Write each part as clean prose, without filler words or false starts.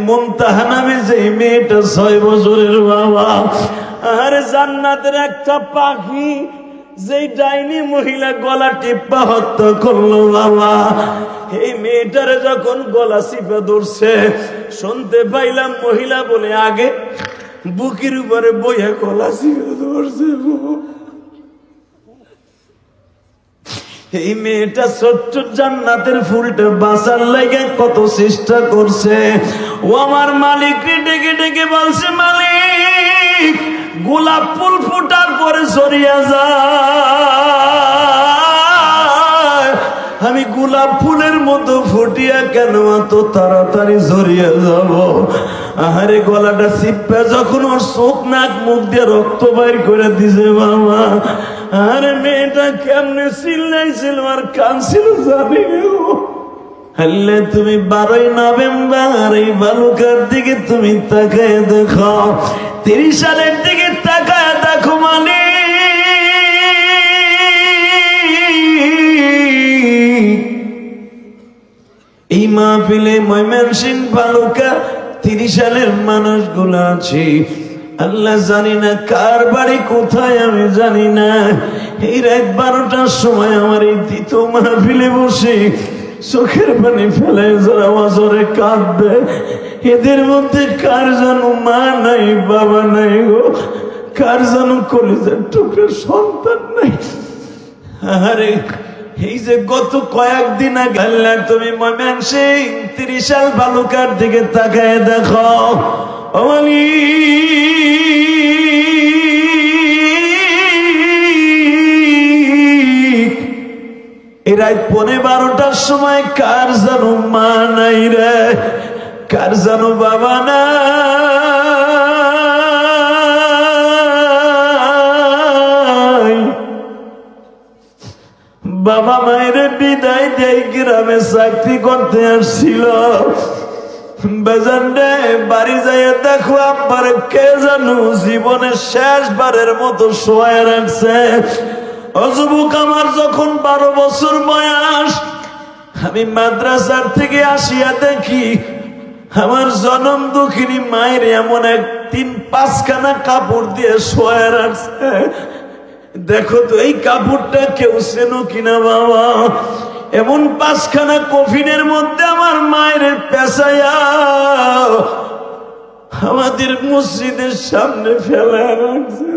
মুনতাহা নামে যে মেয়েটা 6 বছরের বাবা, আর জান্নাতের একটা পাখি যেই ডাইনি মহিলা গলা টিপ্পা হত্যা করলো বাবা, এই মেয়েটারে যখন গলা চিপে ধরছে শুনতে পাইলাম মহিলা বলে আগে বুকের উপরে বইয়া গলা চিপে ধরছে। এই মেয়েটা ছোট্ট জান্নাতের ফুলটা বাঁচার লাগে কত চেষ্টা করছে। ও আমার মালিক ডেকে ডেকে বলছে, মালিক গোলাপ ফুল ফুটার পরে সরিয়া যায়, আমি গোলাপ ফুলের মতো ফুটিয়া কেন এত তাড়াতাড়ি সরিয়া যাব? আহারে গলাটা চিপা যখন ওর চোখ নাক মুখ দিয়ে রক্ত বাইর করে দিছে বাবা, আরে মেয়েটা কেমনে চিল্লাইছিল আর কাঁদছিল জানি না। তুমি 12 নভেম্বর এই বালুকার দিকে তুমি তাকায় দেখো, 30 সালের দিকে তাকায় দেখো মানে এই মাহফিলে ময়মনসিংহ বালুকা 30 সালের মানুষগুলো আছে। আল্লাহ জানি না কার বাড়ি কোথায়, আমি জানি না। এই রাত 12টার সময় আমার এই দ্বিতীয় মাহফিলে বসে চোখের পানি ফেলে যারা ওয়াজরে কাঁদবে, এদের মধ্যে কার জানো মা নাই বাবা নাই গো, কার জানো কলিজার টুকরা সন্তান নাই। আরে এই যে গত কয়েকদিন আগে আল্লাহ তুমি ময়মনসিংহ 30 সাল বালুকার দিকে তাকায় দেখো, এই রাত 12:15টার সময় কার জানো মা নাই রে, কার জানো বাবা নাই। বাবা মায়ের বিদায় দিয়ে গ্রামে চাকরি করতে আসছিল, বেজানডে বাড়ি যাইয়া দেখো আব্বার কে জানো জীবনের শেষবারের মতো শোয়া রাখছে। অযুবক আমার যখন 12 বছর বয়স, আমি মাদ্রাসার থেকে আসিয়া দেখি আমার জনম দুঃখিনী মায়ের এমন 3-5 খানা কাপড় দিয়ে শোয়া রাখছে। দেখো তো এই কাপড়টা কেউ চেনো কিনা বাবা? এমন 5 খানা কফিনের মধ্যে আমার মায়ের পেঁচাইয়া আমাদের মসজিদের সামনে ফেলা রাখছে।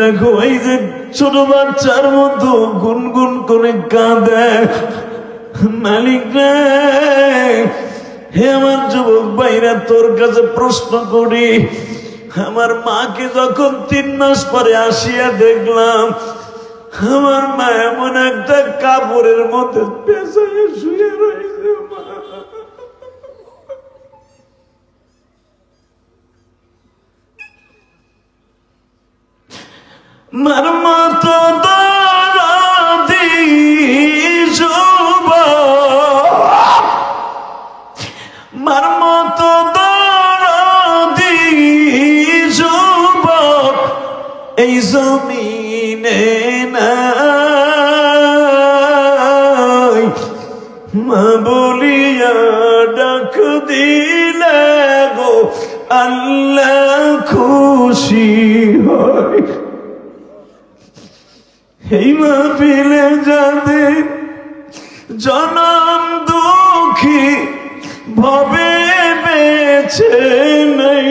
দেখো এই যে ছোট বাচ্চার মতো গুনগুন করে কাঁদে, মালিক রে হে আমার যুবক ভাইরা তোর কাছে প্রশ্ন করি, আমার মাকে যখন 3 মাস পরে আসিয়া দেখলাম আমার মা এমন একটা কাপড়ের মধ্যে পেঁচাইয়া শুয়ে রয়েছে। মার মতো দরদি যুবক, মার মতো দরদি যুবক এই জমিনে নাই, মা বলিয়া ডাক দিলে গো আল্লাহ খুশি হয়। এই মাহফিলে যাদের জনম দুঃখী ভবে বেছে নাই,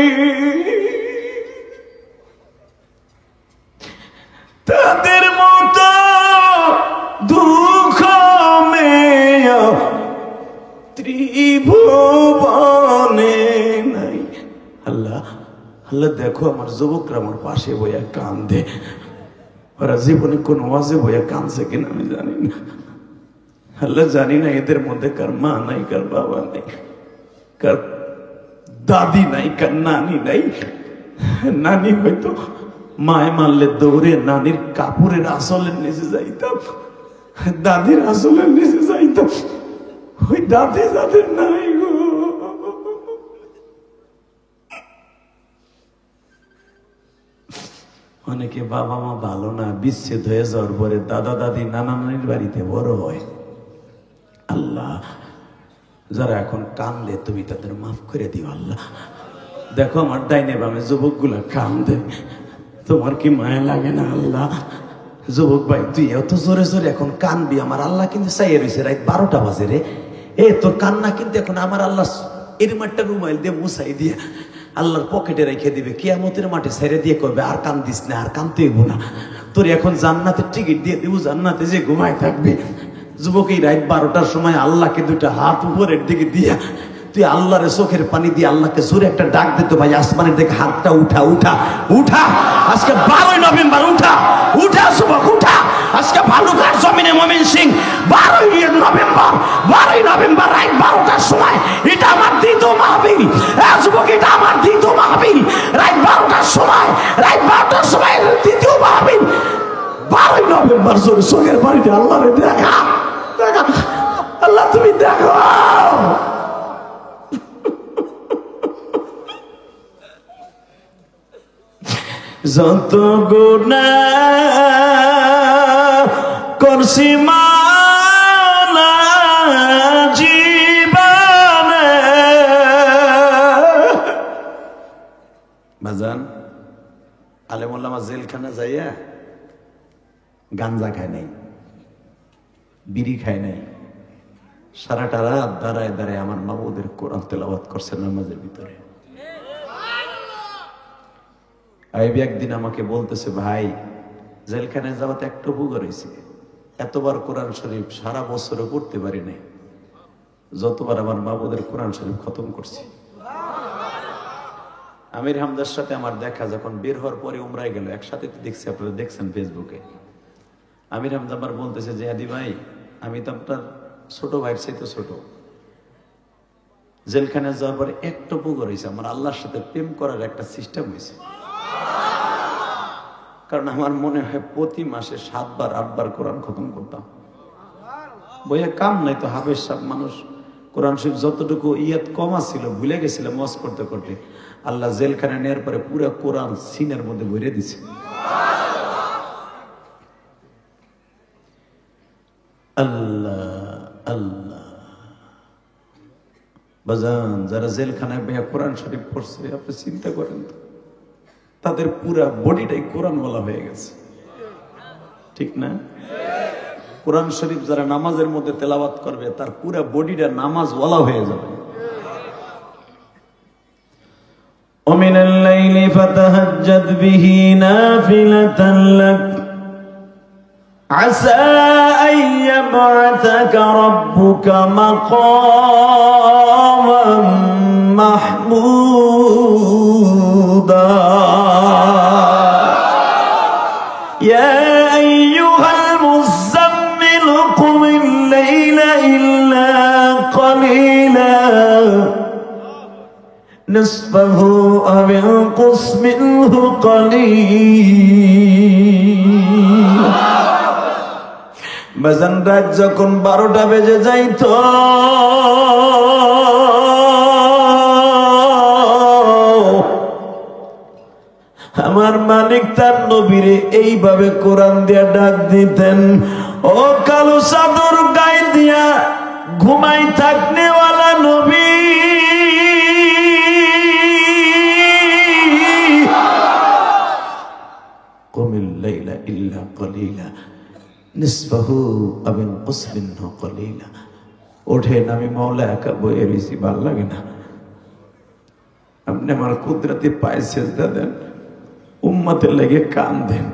তাদের মতো দুঃখ মেয়া ত্রিভুবনে নাই। আল্লাহ আল্লাহ দেখো আমার যুবকরা আমার পাশে বইয়া কান্দে, ওরা জীবনে কোন ওয়াজে বইয়া কাঁদছে কিনা আমি জানি না। আল্লাহ জানি না এদের মধ্যে কার মা নাই, কার বাবা নাই, কার দাদি নাই, কার নানি নাই। নানি হয়তো মায় মারলে দৌড়ে নানির কাপড়ের আসলের নিচে যাইতাম, দাদির আসলের নিচে যাইতাম। ওই দাদি যাদের নাই গো, অনেকে বাবা মা ভালো না, বিচ্ছেদ হয়ে যাওয়ার পরে দাদা দাদি নানা নানির বাড়িতে বড় হয়। আল্লাহ, যারা এখন কান্দে তুমি তাদের মাফ করে দিও আল্লাহ। দেখো আমার ডাইনে বামে যুবক গুলা কান্দে, তোমার কি মায়া লাগে না আল্লাহ? যুবক ভাই তুই এত জোরে জোরে এখন কানবি, আমার আল্লাহ কিন্তু চাইয়ে রয়েছে রাত 12টা বাজে রে। তোর কান্না কিন্তু এখন আমার আল্লাহ এরম একটা রুমাইল দিয়ে মুছাই দিয়ে আল্লাহর পকেটে রেখে দিবে, কিয়ামতের মাঠে ছেড়ে দিয়ে করবে আর কান্দিস না, আর কানতে হইব না, তোর এখন জান্নাতের টিকিট দিয়ে দিব, জান্নাতে যে ঘুমায় থাকবে। যুবক এই রাত 12টার সময় আল্লাহকে দুইটা হাত উপরের দিকে দিয়া তুই আল্লাহরে চোখের পানি দিয়ে আল্লাহকে জোরে একটা ডাক দিত, ভাই আসমানের দিকে হাতটা উঠা উঠা উঠা, আজকে 12ই নভেম্বর, উঠা উঠা যুবক উঠা, আজকে ভালুকার জমিনে ময়মনসিংহ 12ই নভেম্বর রাত 12টার সময়, এটা আমার দ্বিতীয় মাহফিল। যুবক এটা আমার দ্বিতীয় মাহফিল, রাত 12টার সময়, রাত 12টার সময় দ্বিতীয় মাহফিল। 12ই নভেম্বর জোরে চোখের পানিতে আল্লাহরে দেখা দেখা, আল্লাহ তুমি দেখো। যত গুনাহ করছি মাওলা জীবনে, বাজান আলেম ওলামা জেলখানা যাইয়া গাঞ্জা খায় নাই, বিড়ি খায় নাই, সারাটা রাত দাঁড়ায় দাঁড়ায় আমার মাবুদের কোরআন তেলাওয়াত করছে নামাজের ভিতরে। আইবি একদিন আমাকে বলতেছে, ভাই জেলখানায় যাওয়াতে একটু ভুগ রয়েছে, এতবার কোরআন শরীফ সারা বছরও করতে পারি নাই, যতবার আমার মাবুদের কোরআন শরীফ খতম করছি। আমির হামদার সাথে আমার দেখা যখন বের হওয়ার পরে উমরায় গেল, একসাথে দেখছি, আপনারা দেখছেন ফেসবুকে। আমির হামদা আমার বলতেছে যে হাদি ভাই, আমি তো আপনার ছোট ভাইয়ের চাইতে ছোট, জেলখানায় যাওয়ার পরে একটু ভুগ রয়েছে, আমার আল্লাহর সাথে প্রেম করার একটা সিস্টেম হয়েছে। কারণ আমার মনে হয় প্রতি মাসে 7বার 8বার কোরআন খতম করতাম, বইয়ে কাম নাই তো। হাফেজ সাহেব মানুষ, কোরআন শরীফ যতটুকু ইয়াত কমা ছিল ভুলে গেছিলাম ওয়াজ করতে করতে, আল্লাহ জেলখানায় নেওয়ার পরে পুরো কোরআন সিনের মধ্যে ভরে দিছে। আল্লাহ আল্লাহ, বাজান যারা জেলখানায় ভাইয়া কোরআন শরীফ পড়ছে, আপনি চিন্তা করেন তো, তাদের পুরা বডিটাই কোরআন বলা হয়ে গেছে, ঠিক না? কোরআন শরীফ যারা নামাজের মধ্যে তেলাওয়াত করবে, তার পুরা বডিটা নামাজ ওয়ালা হয়ে যাবে। ومن الليل فتهجد به نافلة لك عسى أن يبعثك ربك مقاما محمودا يا أيها المزمل قم الليل إلا قليلا نصفه أو انقص منه قليلا। বাজান রাত যখন 12টা বেজে যাইতো, আমার মালিক তার নবীরে এইভাবে কোরআন দিয়া ডাক দিতেন, ও কালো চাদর গায়ে দিয়া ঘুমাই থাকনেওয়ালা নবী, কুমিল লাইলা ইল্লা কলিলা নিসফাহু আও ইনকুস মিনহু কলিলা। ওঠেন, আমি মাওলা একা বয়ে রয়েছি, ভাল লাগে না, আপনি আমার কুদরতি পায়ে সেজদা দেন, উম্মতের লেগে কান দেন,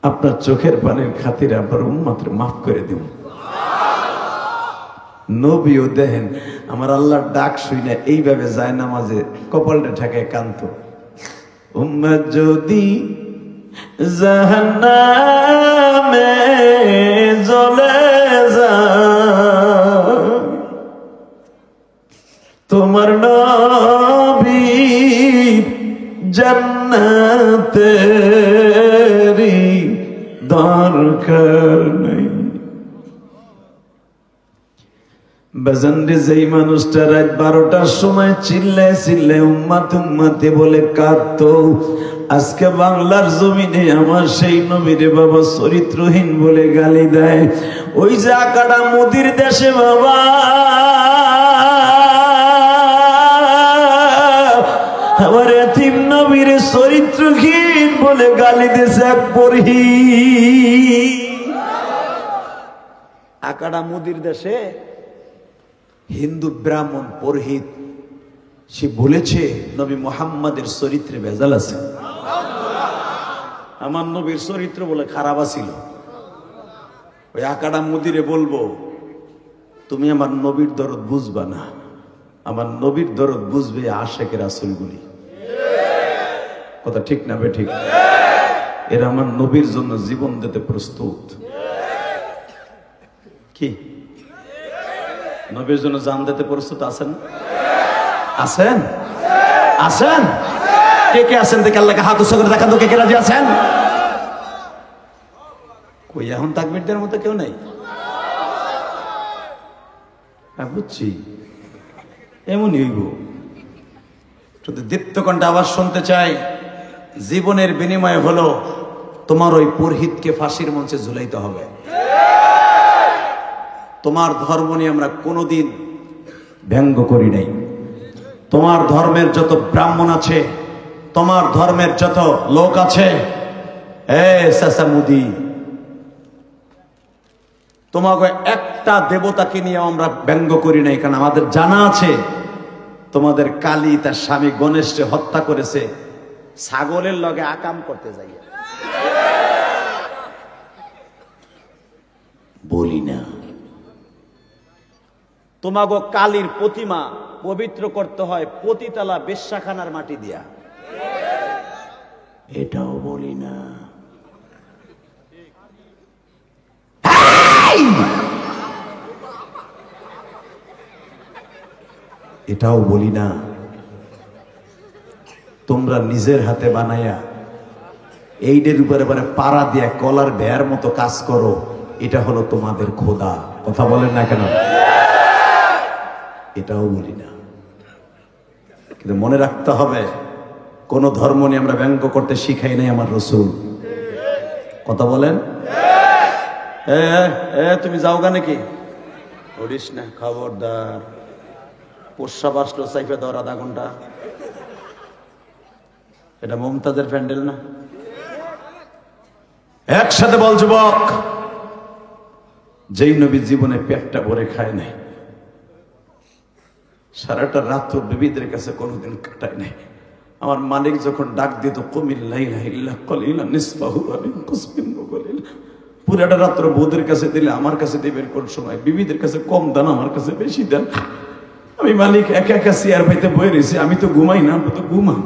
আপনার চোখের পানির খাতিরে আপনার উম্মতের মাফ করে দিব। নবীও দেখেন আমার আল্লাহর ডাক শুনে এইভাবে যায় নামাজে কপালটা ঠেকায় কান্ত, উম্মত যদি জাহান্নামে জ্বলে যায়, তোমার নবী জান্নাতেরই দরকার নেই। বাজানরে যেই মানুষটা রাত 12টার সময় চিল্লায় চিল্লায় উম্মাত উম্মাতে বলে কাঁদতো, আজকে বাংলার জমিনে আমার সেই নবীরে বাবা চরিত্রহীন বলে গালি দেয়। ওই যে আকাটা মোদির দেশে বাবা আমার এতিম নবীরে চরিত্রহীন বলে গালি দিয়েছে এক পরহি। আকাটা মোদির দেশে হিন্দু ব্রাহ্মণ পুরোহিত সে বলেছে নবী মুহাম্মাদের চরিত্রে ভেজাল আছে। আমার নবীর চরিত্র বলে খারাপ ছিল। ওই আকাটা মুদিরে বলবো তুমি আমার নবীর দরদ বুঝবা না, আমার নবীর দরদ বুঝবে আশেকের রাসূলগুলি। কথা ঠিক না বে ঠিক? এরা আমার নবীর জন্য জীবন দিতে প্রস্তুত। কি নবীর জন্য জান দিতে প্রস্তুত আছেন? আছেন? আছেন? কে কে আছেন দেখে আল্লাহকে হাত উৎসর্গ করে দেখান তো কে কে রাজি আছেন? কই এখন তাকবীরদের মতো কেউ নেই? বুঝছি এমনই হইব। শুধু দীপ্তকণ্ঠে আওয়াজ শুনতে চাই, জীবনের বিনিময় হলো তোমার ওই পুরোহিতকে ফাঁসির মঞ্চে ঝুলাইতে হবে। তোমার ধর্ম নিয়ে আমরা কোনোদিন ব্যঙ্গ করি নাই। তোমার ধর্মের যত ব্রাহ্মণ আছে, তোমার ধর্মের যত লোক আছে, মুদি তোমাকে একটা দেবতাকে নিয়ে আমরা ব্যঙ্গ করি নাই, কারণ আমাদের জানা আছে তোমাদের কালী তার স্বামী গণেশকে হত্যা করেছে ছাগলের লগে আকাম করতে যাই। বলি না তোমাগো কালীর প্রতিমা পবিত্র করতে হয় পতিতালা বেশ্যাখানার মাটি দিয়া, এটাও বলি না। এটাও বলি না তোমরা নিজের হাতে বানাইয়া এইটার উপরে পাড়া দিয়া কলার বেয়ার মতো কাজ করো, এটা হলো তোমাদের খোদা। কথা বলেন না কেন? এটাও বলি না। কিন্তু মনে রাখতে হবে কোন ধর্ম নিয়ে আমরা ব্যঙ্গ করতে শিখাই নাই আমার রাসূল। কথা বলেন? তুমি যাও গা নাকি? করিস না, খবরদার। প্রস্রাব আসলো সাইফে দেওয়ার আধা ঘন্টা। এটা মমতাজের প্যান্ডেল না? একসাথে বল যুবক, যেই নবী জীবনে পেটটা ভরে খায় নাই, সারাটা রাত্র বিবিদের কাছে কোনোদিন কাটায় নাই। আমার মালিক যখন ডাক দিত পুরাটা রাত্র বউদের কাছে দিলে আমার কাছে দিবেন কোন সময়, বিবিদের কাছে কম দেন আমার কাছে বেশি দেন। আমি মালিক একা একা চেয়ার পাইতে বয়ে রয়েছি, আমি তো ঘুমাই না, আমি তো ঘুমান।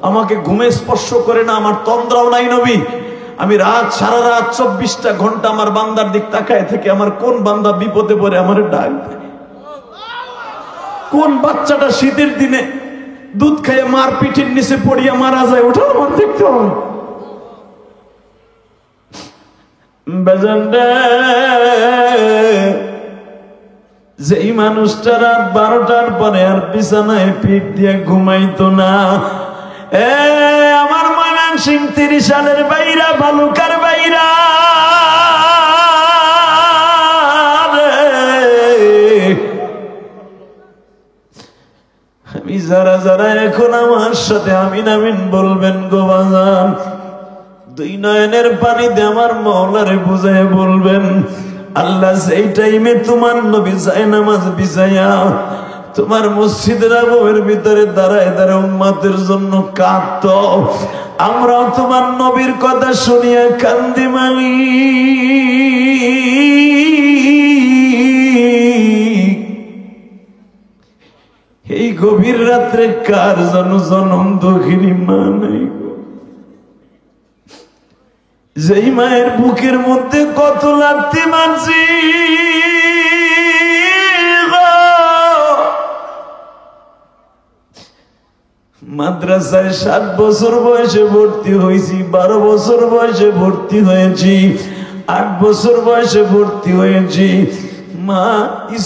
আমাকে ঘুমে স্পর্শ করে না, আমার তন্দ্রাও নাই নবী। আমি সারা রাত 24টা ঘন্টা আমার বান্দার দিক তাকায় থেকে আমার কোন বান্দা বিপদে পড়ে আমার ডাক দেয়, কোন বাচ্চাটা শীতের দিনে দুধ খাইয়ে মার পিঠের নিচে পড়িয়া মারা যায়, ওটা আমার দেখতে হবে। যেই মানুষটা রাত 12টার পরে আর বিছানায় পিঠ দিয়ে ঘুমাইতো না, আমার ময়মনসিংহ 30 সালের বাইরা, বালুকার বাইরা, আমি যারা যারা এখন আমার সাথে আমিন আমিন বলবেন গো বাজান, 2 নয়নের পানিতে আমার মওলারে বুঝায় বলবেন, আল্লাহ সেই টাইমে তোমার নবী যায় নামাজ বিছায়া তোমার মসজিদের আবুয়ের ভিতরে দাঁড়ায় দাঁড়ায় উম্মতের জন্য কাঁদতো, আমরাও তোমার নবীর কথা শুনিয়া কান্দি মালিক। এই গভীর রাত্রে কার জনম দক্ষিণী মা নাই গো, যেই মায়ের বুকের মধ্যে কত লাথি মারছি, মাদ্রাসায় 7 বছর বয়সে ভর্তি হয়েছি, 12 বছর বয়সে ভর্তি হয়েছি, 8 বছর বয়সে ভর্তি হয়েছি। মা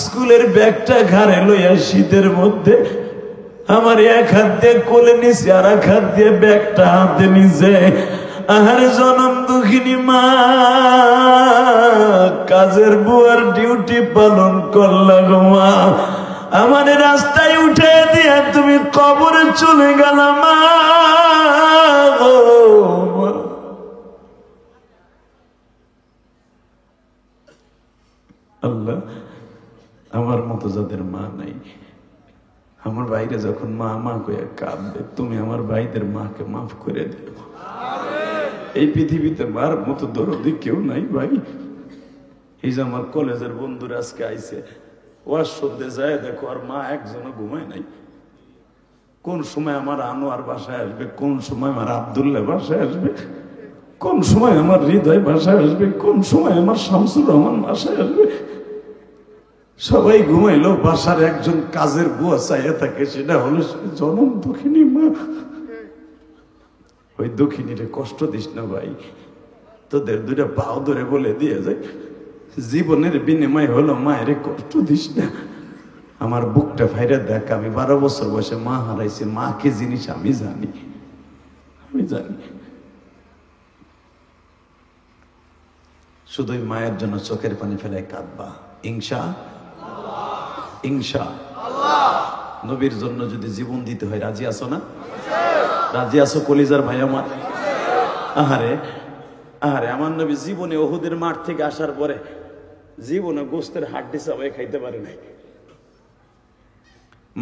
স্কুলের ব্যাগটা ঘাড়ে লইয়া শীতের মধ্যে আমার এক হাত দিয়ে কোলে নিছে, আর এক হাত দিয়ে ব্যাগটা হাতে নিছে। আহারে জনম দুঃখিনী মা, কাজের বুয়ার ডিউটি পালন করলা গো মা, আমার রাস্তায় উঠে দিয়ে তুমি কবরে চলে গেলা মা। আল্লাহ, আমার মতো যাদের মা নাই, আমার ভাইরা যখন মা মা কইয়া কাঁদবে, তুমি আমার ভাইদের মাকে মাফ করে দিও। এই পৃথিবীতে মার মতো দরদি কেউ নাই ভাই। এই যে আমার কলেজের বন্ধুরা আজকে আইছে, ওয়াজ শুনতে যায়, দেখো আর মা একজনও ঘুমায় নাই। কোন সময় আমার আনোয়ার বাসায় আসবে, কোন সময় আমার আব্দুল্লাহ বাসায় আসবে, কোন সময় আমার হৃদয় বাসায় আসবে, কোন সময় আমার শামসুর রহমান বাসায় আসবে। সবাই ঘুমাইলো, বাসার একজন কাজের বুয়া চাইয়া থাকে, সেটা হলো জনম দুঃখিনী মা। ওই দুঃখিনীরে কষ্ট দিস না ভাই, তোদের দুইটা পাও ধরে বলে দিয়ে যায়, জীবনের বিনিময় হলো মায়ের কষ্ট দিস না। আমার বুকটা ফাইরা দেখ, আমি 12 বছর বয়সে মা হারাইছি। মা কি জিনিস আমি জানি, আমি জানি। শুধু মায়ের জন্য চোখের পানি ফেলায় কাঁদবা, ইনশা ইনশা নবীর জন্য যদি জীবন দিতে হয়, রাজি আছো না? রাজি আছো কলিজার ভাই আমার? আহারে আহারে, আমার নবী জীবনে ওহুদের মাঠ থেকে আসার পরে জীবনে গোস্তের হাড্ডি চাবাই খাইতে পারে নাই।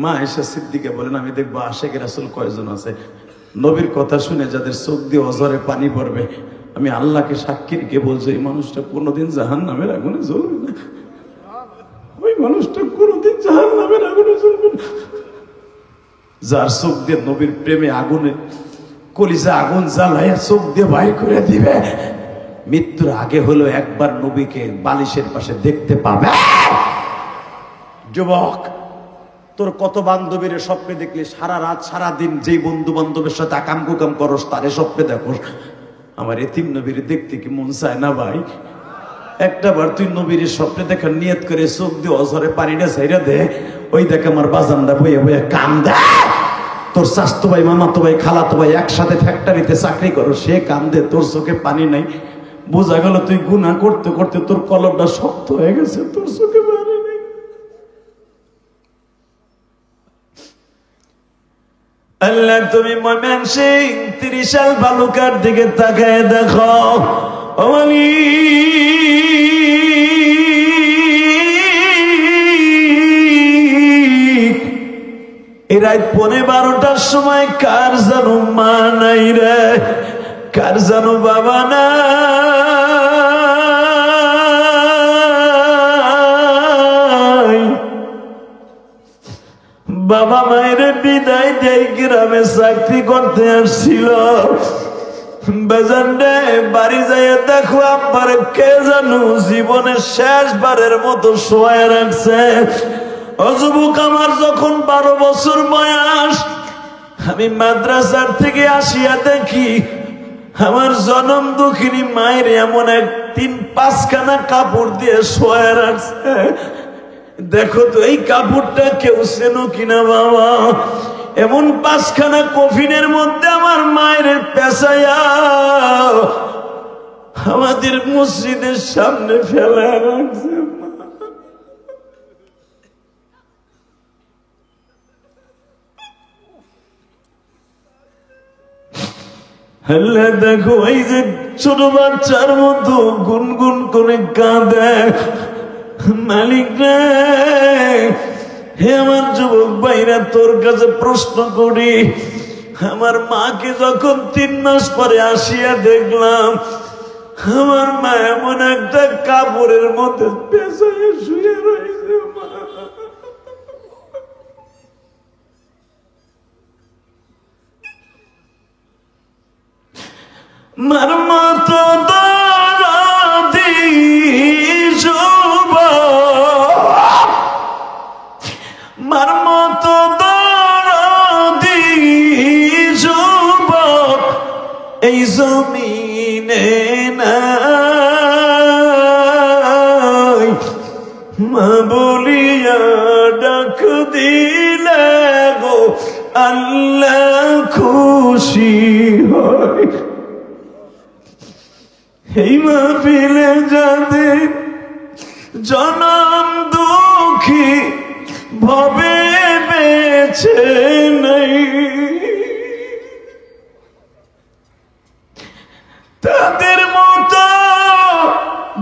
মা আয়েশা সিদ্দিকা বলেন, আমি দেখবো আশেকে রাসূল কয়জন আছে, নবীর কথা শুনে যাদের চোখ দিয়ে অঝরে পানি পড়বে, আমি আল্লাহকে সাক্ষী রেখে বলছি, এই মানুষটা কোনোদিন জাহান্নামের আগুনে জ্বলবে না। ওই মানুষটা কোনোদিন জাহান্নামের আগুনে জ্বলবে না। যার চোখ দিয়ে নবীর প্রেমে আগুনে কলিজা আগুন জ্বালাইয়া চোখ দিয়ে বাইর করে দিবে, মৃত্যুর আগে হলো একবার নবীকে বালিশের পাশে দেখতে পাবে। যুবক, তোর কত বান্ধবীর স্বপ্নে দেখলি, সারা রাত সারা দিন যেই বন্ধু বান্ধবের সাথে আকাম কুকাম করস, তারে স্বপ্নে দেখোস। আমার এতিম নবীর দেখতে কি মন চায় না ভাই? একটা বার তুই নবীর স্বপ্নে দেখার নিয়ত করে চোখ দিয়ে অঝরে পানিটা ছাইরা দে, ওই দেখ আমার বাজানটা বইয়া বইয়া কান্দে। তোর স্বাস্থ্য ভাই, মামাতো ভাই, খালাতো ভাই একসাথে ফ্যাক্টরিতে চাকরি করো, সে কান্দে, তোর চোখে পানি নাই। বোঝা গেল তুই গুনাহ করতে করতে তোর কলমটা শক্ত হয়ে গেছে, তোর চোখে পানি নেই। আল্লাহ, তুমি ময়মনসিংহ 30 সাল বালুকার দিকে তাকায় দেখো, ও এই রাত 12:15 সময় কার জানো মা নাই রে, কার জানো বাবা নাই। বাবা মায়ের বিদায় দিয়ে গ্রামে চাকরি করতে আসছিল। বেজানডে বাড়ি যাইয়া দেখো আব্বার কে জানো জীবনের শেষবারের মতো শোয়া রাখছে। অযুবক, আমার যখন 12 বছর বয়স, আমি মাদ্রাসার থেকে আসিয়া দেখি আমার জনম দুঃখিনী মায়ের এমন 3-5 খানা কাপড় দিয়ে শোয়া রাখছে। দেখো তো এই কাপড়টা কেউ চেনো কিনা বাবা? এমন 5 খানা কফিনের মধ্যে আমার মায়ের পেঁচাইয়া আমাদের মসজিদের সামনে ফেলা রাখছে। হলে দেখো এই যে ছোট বাচ্চার মতো গুনগুন করে কাঁদে, মালিক রে, হে আমার যুবক ভাইরা, তোর কাছে প্রশ্ন করি, আমার মাকে যখন 3 মাস পরে আসিয়া দেখলাম, আমার মা এমন একটা কাপড়ের মধ্যে পেঁচাইয়া শুয়ে রয়েছে। মার মতো দরদি যুবক, মার মতো দরদি যুবক এই জমিনে নাই। মা বলিয়া ডাক দিলে গো আল্লাহ খুশি হয়। এই মাহফিলে যাদের জনম দুঃখী ভবে বেছে নাই, তাদের মতো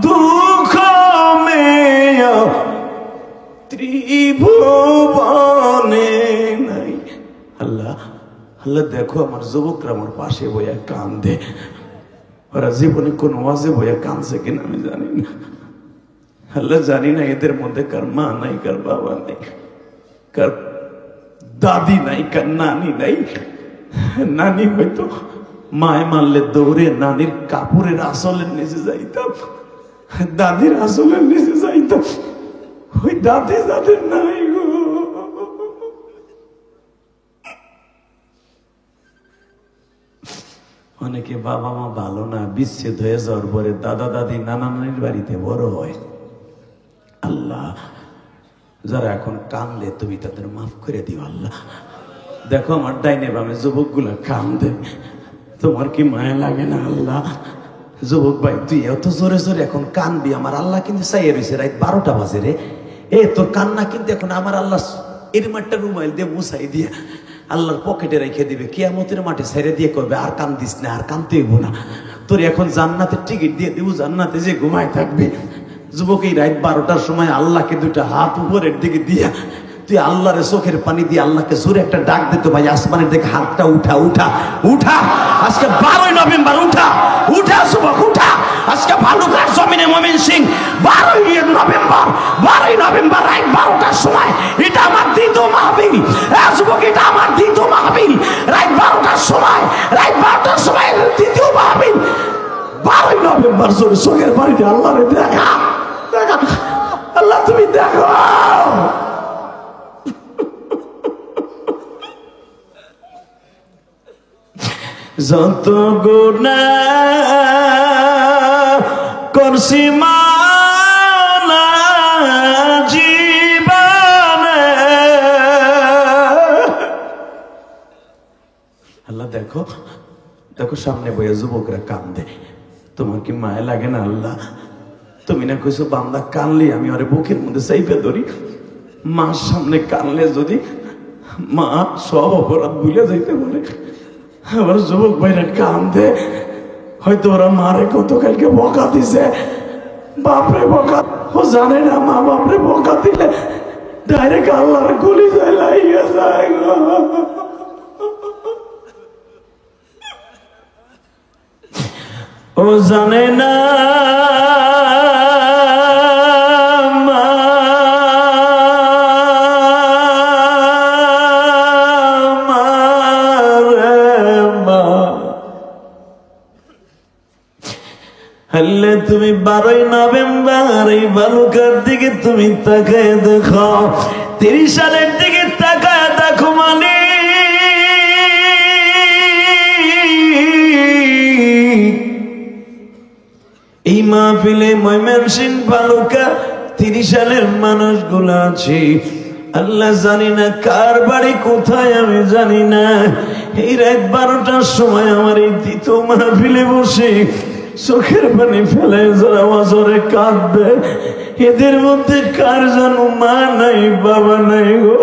দুঃখ মেয়া ত্রিভুবনে নাই। আল্লাহ আল্লাহ দেখো আমার যুবকরা আমার পাশে বইয়া কান্দে, ওরা জীবনে কোন ওয়াজে বইয়া কাঁদছে কিনা আমি জানি না। আল্লাহ জানি না এদের মধ্যে কার মা নাই, কার বাবা নাই, কার দাদি নাই, কার নানি নাই। নানি হয়তো মায় মারলে দৌড়ে নানির কাপড়ের আসলের নিচে যাইতাম, দাদির আসলের নিচে যাইতাম। ওই দাদি যাদের নাই গো, অনেকে বাবা মা ভালো না, বিচ্ছেদ হয়ে যাওয়ার পরে দাদা দাদি নানা নানির বাড়িতে বড় হয়। আল্লাহ যারা এখন কান্দে তুমি তাদের মাফ করে দিও আল্লাহ। দেখো আমার ডাইনে বামে যুবক গুলা কান্দে, তোমার কি মায়া লাগে না আল্লাহ? যুবক ভাই তুই এত জোরে জোরে এখন কানবি, আমার আল্লাহ কিন্তু চাইয়ে রয়েছে রাত 12টা বাজে রে। তোর কান্না কিন্তু এখন আমার আল্লাহ এরম একটা রুমাইল দিয়ে মুছাই দিয়ে আল্লাহর পকেটে রেখে দিবে, কিয়ামতের মাঠে ছেড়ে দিয়ে করবে আর কান্দিস না, আর কানতে হইব না, তোর এখন জান্নাতের টিকিট দিয়ে দিব, জান্নাতে যে ঘুমায় থাকবে। যুবক এই রাত 12টার সময় আল্লাহকে দুইটা হাত উপরের দিকে দিয়া তুই আল্লাহরে চোখের পানি দিয়ে আল্লাহকে জোরে একটা ডাক দিত, ভাই আসমানের দিকে হাতটা উঠা উঠা উঠা, আজকে 12ই নভেম্বর, উঠা উঠা যুবক উঠা, আজকে ভালুকার জমিনে ময়মনসিংহ 12ই নভেম্বর রাত 12টার সময়, এটা আমার দ্বিতীয় মাহফিল। যুবক এটা আমার দ্বিতীয় মাহফিল, রাত 12টার সময়, রাত 12টার সময় দ্বিতীয় মাহফিল। 12ই নভেম্বর জোরে চোখের পানি দিয়ে আল্লাহরে দেখা দেখা, আল্লাহ তুমি দেখো। যত গুনাহ করছি মাওলা জীবনে, আল্লাহ দেখো দেখো সামনে বইয়া যুবকরা কান্দে, তোমার কি মায়া লাগে না আল্লাহ? তুমি না কইছো বান্দা কানলে আমি ওরে বুকের মধ্যে চাইপে ধরি। মার সামনে কানলে যদি মা সব অপরাধ ভুলে যাইতে পারে। আবার যুবক ভাইরা কান্দে, হয়তো ওরা মারে গতকালকে বকা দিছে, বাপরে বকা, ও জানে না মা বাপরে বকা দিলে ডাইরেক্ট আল্লাহর গলি যায় লাইয়া যায়। ও জানে না আল্লাহ তুমি 12ই নভেম্বর এই বালুকার দিকে তুমি তাকায় দেখো, 30 সালের দিকে তাকায় দেখো, মানে এই মাহফিলে ময়মনসিংহ বালুকা 30 সালের মানুষগুলো আছে। আল্লাহ জানি না কার বাড়ি কোথায় আমি জানি না, এই রাত 12টার সময় আমার এই দ্বিতীয় মাহফিলে বসে চোখের পানি ফেলে যারা ওয়াজরে কাঁদবে, এদের মধ্যে কার যেন মা নাই, বাবা নাই গো,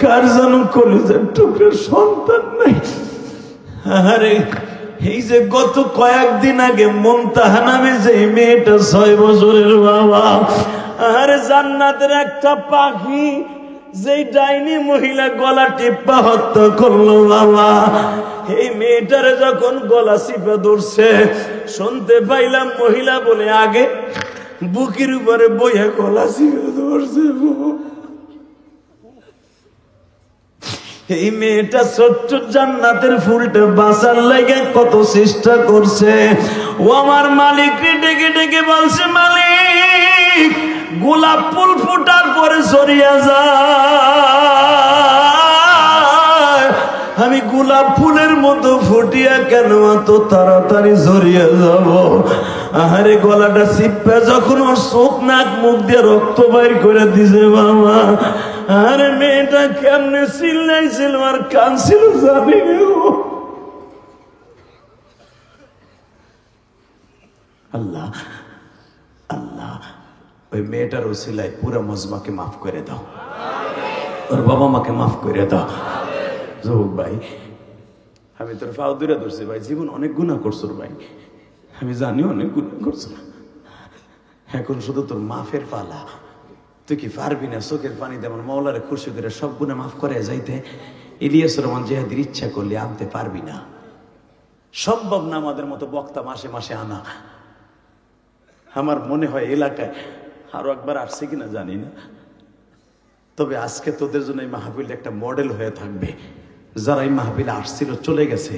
কার যেন কলিজার টুকরা সন্তান নাই। আরে এই যে গত কয়েকদিন আগে মুনতাহা নামে যে মেয়েটা 6 বছরের বাবা, আরে জান্নাতের একটা পাখি যেই ডাইনি মহিলা গলা টিপ্পা হত্যা করলো বাবা, এই মেয়েটারে যখন গলা চিপে ধরছে শুনতে পাইলাম মহিলা বলে আগে বুকের উপরে বইয়া গলা চিপে ধরছে। এই মেয়েটা ছোট্ট জান্নাতের ফুলটা বাঁচার লাগে কত চেষ্টা করছে। ও আমার মালিক ডেকে ডেকে বলছে, মালিক গোলাপ ফুল ফুটার পরে সরিয়া যায়, আমি গোলাপ ফুলের মতো ফুটিয়া কেন এত তাড়াতাড়ি সরিয়া যাব? আহারে গলাটা চিপা যখন ওর চোখ নাক মুখ দিয়ে রক্ত বাইর করে দিছে বাবা, আর মেয়েটা কেমনে চিল্লাইছিল আর কাঁদছিল জানি না। আল্লাহ আল্লাহ, ওই মেয়েটার ওসিলায় পুরো মজমাকে মাফ করে দাও, ওর বাবা মাকে মাফ করে দাও। যুবক ভাই, আমি তোর পাও দূরে ধরছি ভাই, জীবন অনেক গুনাহ করছো ভাই, আমি জানি অনেক গুনাহ করছো, এখন শুধু তোর মাফের পালা। তুই কি পারবি না চোখের পানিতে আমার মওলারে খুশি করে সব গুনাহ মাফ করে যাইতে? ইলিয়াস রহমান জিহাদির ইচ্ছা করলে আনতে পারবি না, সম্ভব না আমাদের মতো বক্তা মাসে মাসে আনা। আমার মনে হয় এলাকায় আরো একবার আসছে কিনা জানি না, তবে আজকে তোদের জন্য এই মাহফিল একটা মডেল হয়ে থাকবে। যারা এই মাহফিলে আসছিল চলে গেছে,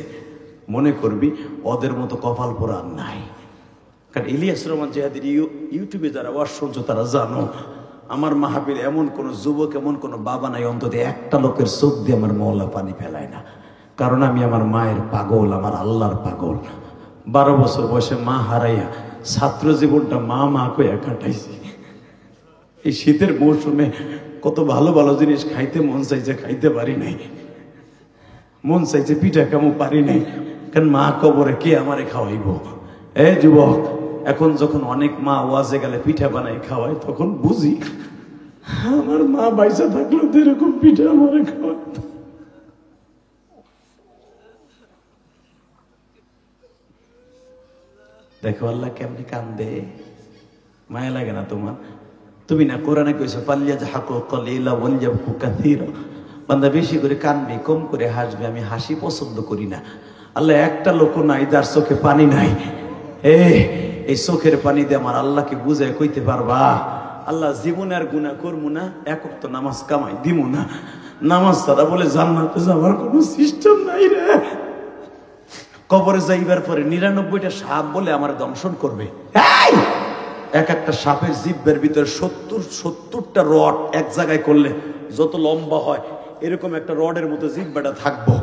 মনে করবি ওদের মতো কপাল পোড়া নাই। কারণ ইলিয়াস রহমান জিহাদির ইউটিউবে যারা ওয়াজ শুনছো তারা জানো, আমার মাহফিল এমন কোন যুবক, এমন কোন বাবা নাই অন্তত একটা লোকের চোখ দিয়ে আমার মওলা পানি ফেলায় না। কারণ আমি আমার মায়ের পাগল, আমার আল্লাহর পাগল। 12 বছর বয়সে মা হারাইয়া ছাত্র জীবনটা মা মা কইয়া কাটাইছি। এই শীতের মৌসুমে কত ভালো ভালো জিনিস খাইতে মন চাইছে, খাইতে পারি নাই। মন চাইছে পিঠা কেমন পারি নাই, কারণ মা কবরে কে আমারে খাওয়াইব। এ যুবক, এখন যখন অনেক মা ওয়াজে গেলে পিঠা বানাই খাওয়ায়, তখন বুঝি আমার মা বাইসা থাকলো তো এরকম পিঠা আমারে খাওয়াইতো। দেখো আল্লাহ কেমনি কান্দে, মায়া লাগে না তোমার? তুমি না কোরআনে কইছো ফালইয়াজহাকু কালিলা ওয়ালইয়াবকু কাসীরা, বান্দা বেশি করে কানবে কম করে হাসবে। আমি হাসি পছন্দ করি না। আল্লাহ একটা লোক নাই যার চোখে পানি নাই। এই চোখের পানি দিয়ে আমার আল্লাহকে বুঝায় কইতে পারবা? আল্লাহ জীবনে আর গুনাহ করবো না, এক ওয়াক্ত নামাজ কামাই দিব না, নামাজ ছাড়া বলে জান্নাতে যাওয়ার কোনো সিস্টেম নাই রে। কবরে যাইবার পরে 99টা সাপ বলে আমার দংশন করবে। এক একটা সাপের জিহ্বার ভিতরে 70টা রড এক জায়গায় করলে যত লম্বা হয় এরকম একটা রডের মতো জিহ্বাটা থাকবো।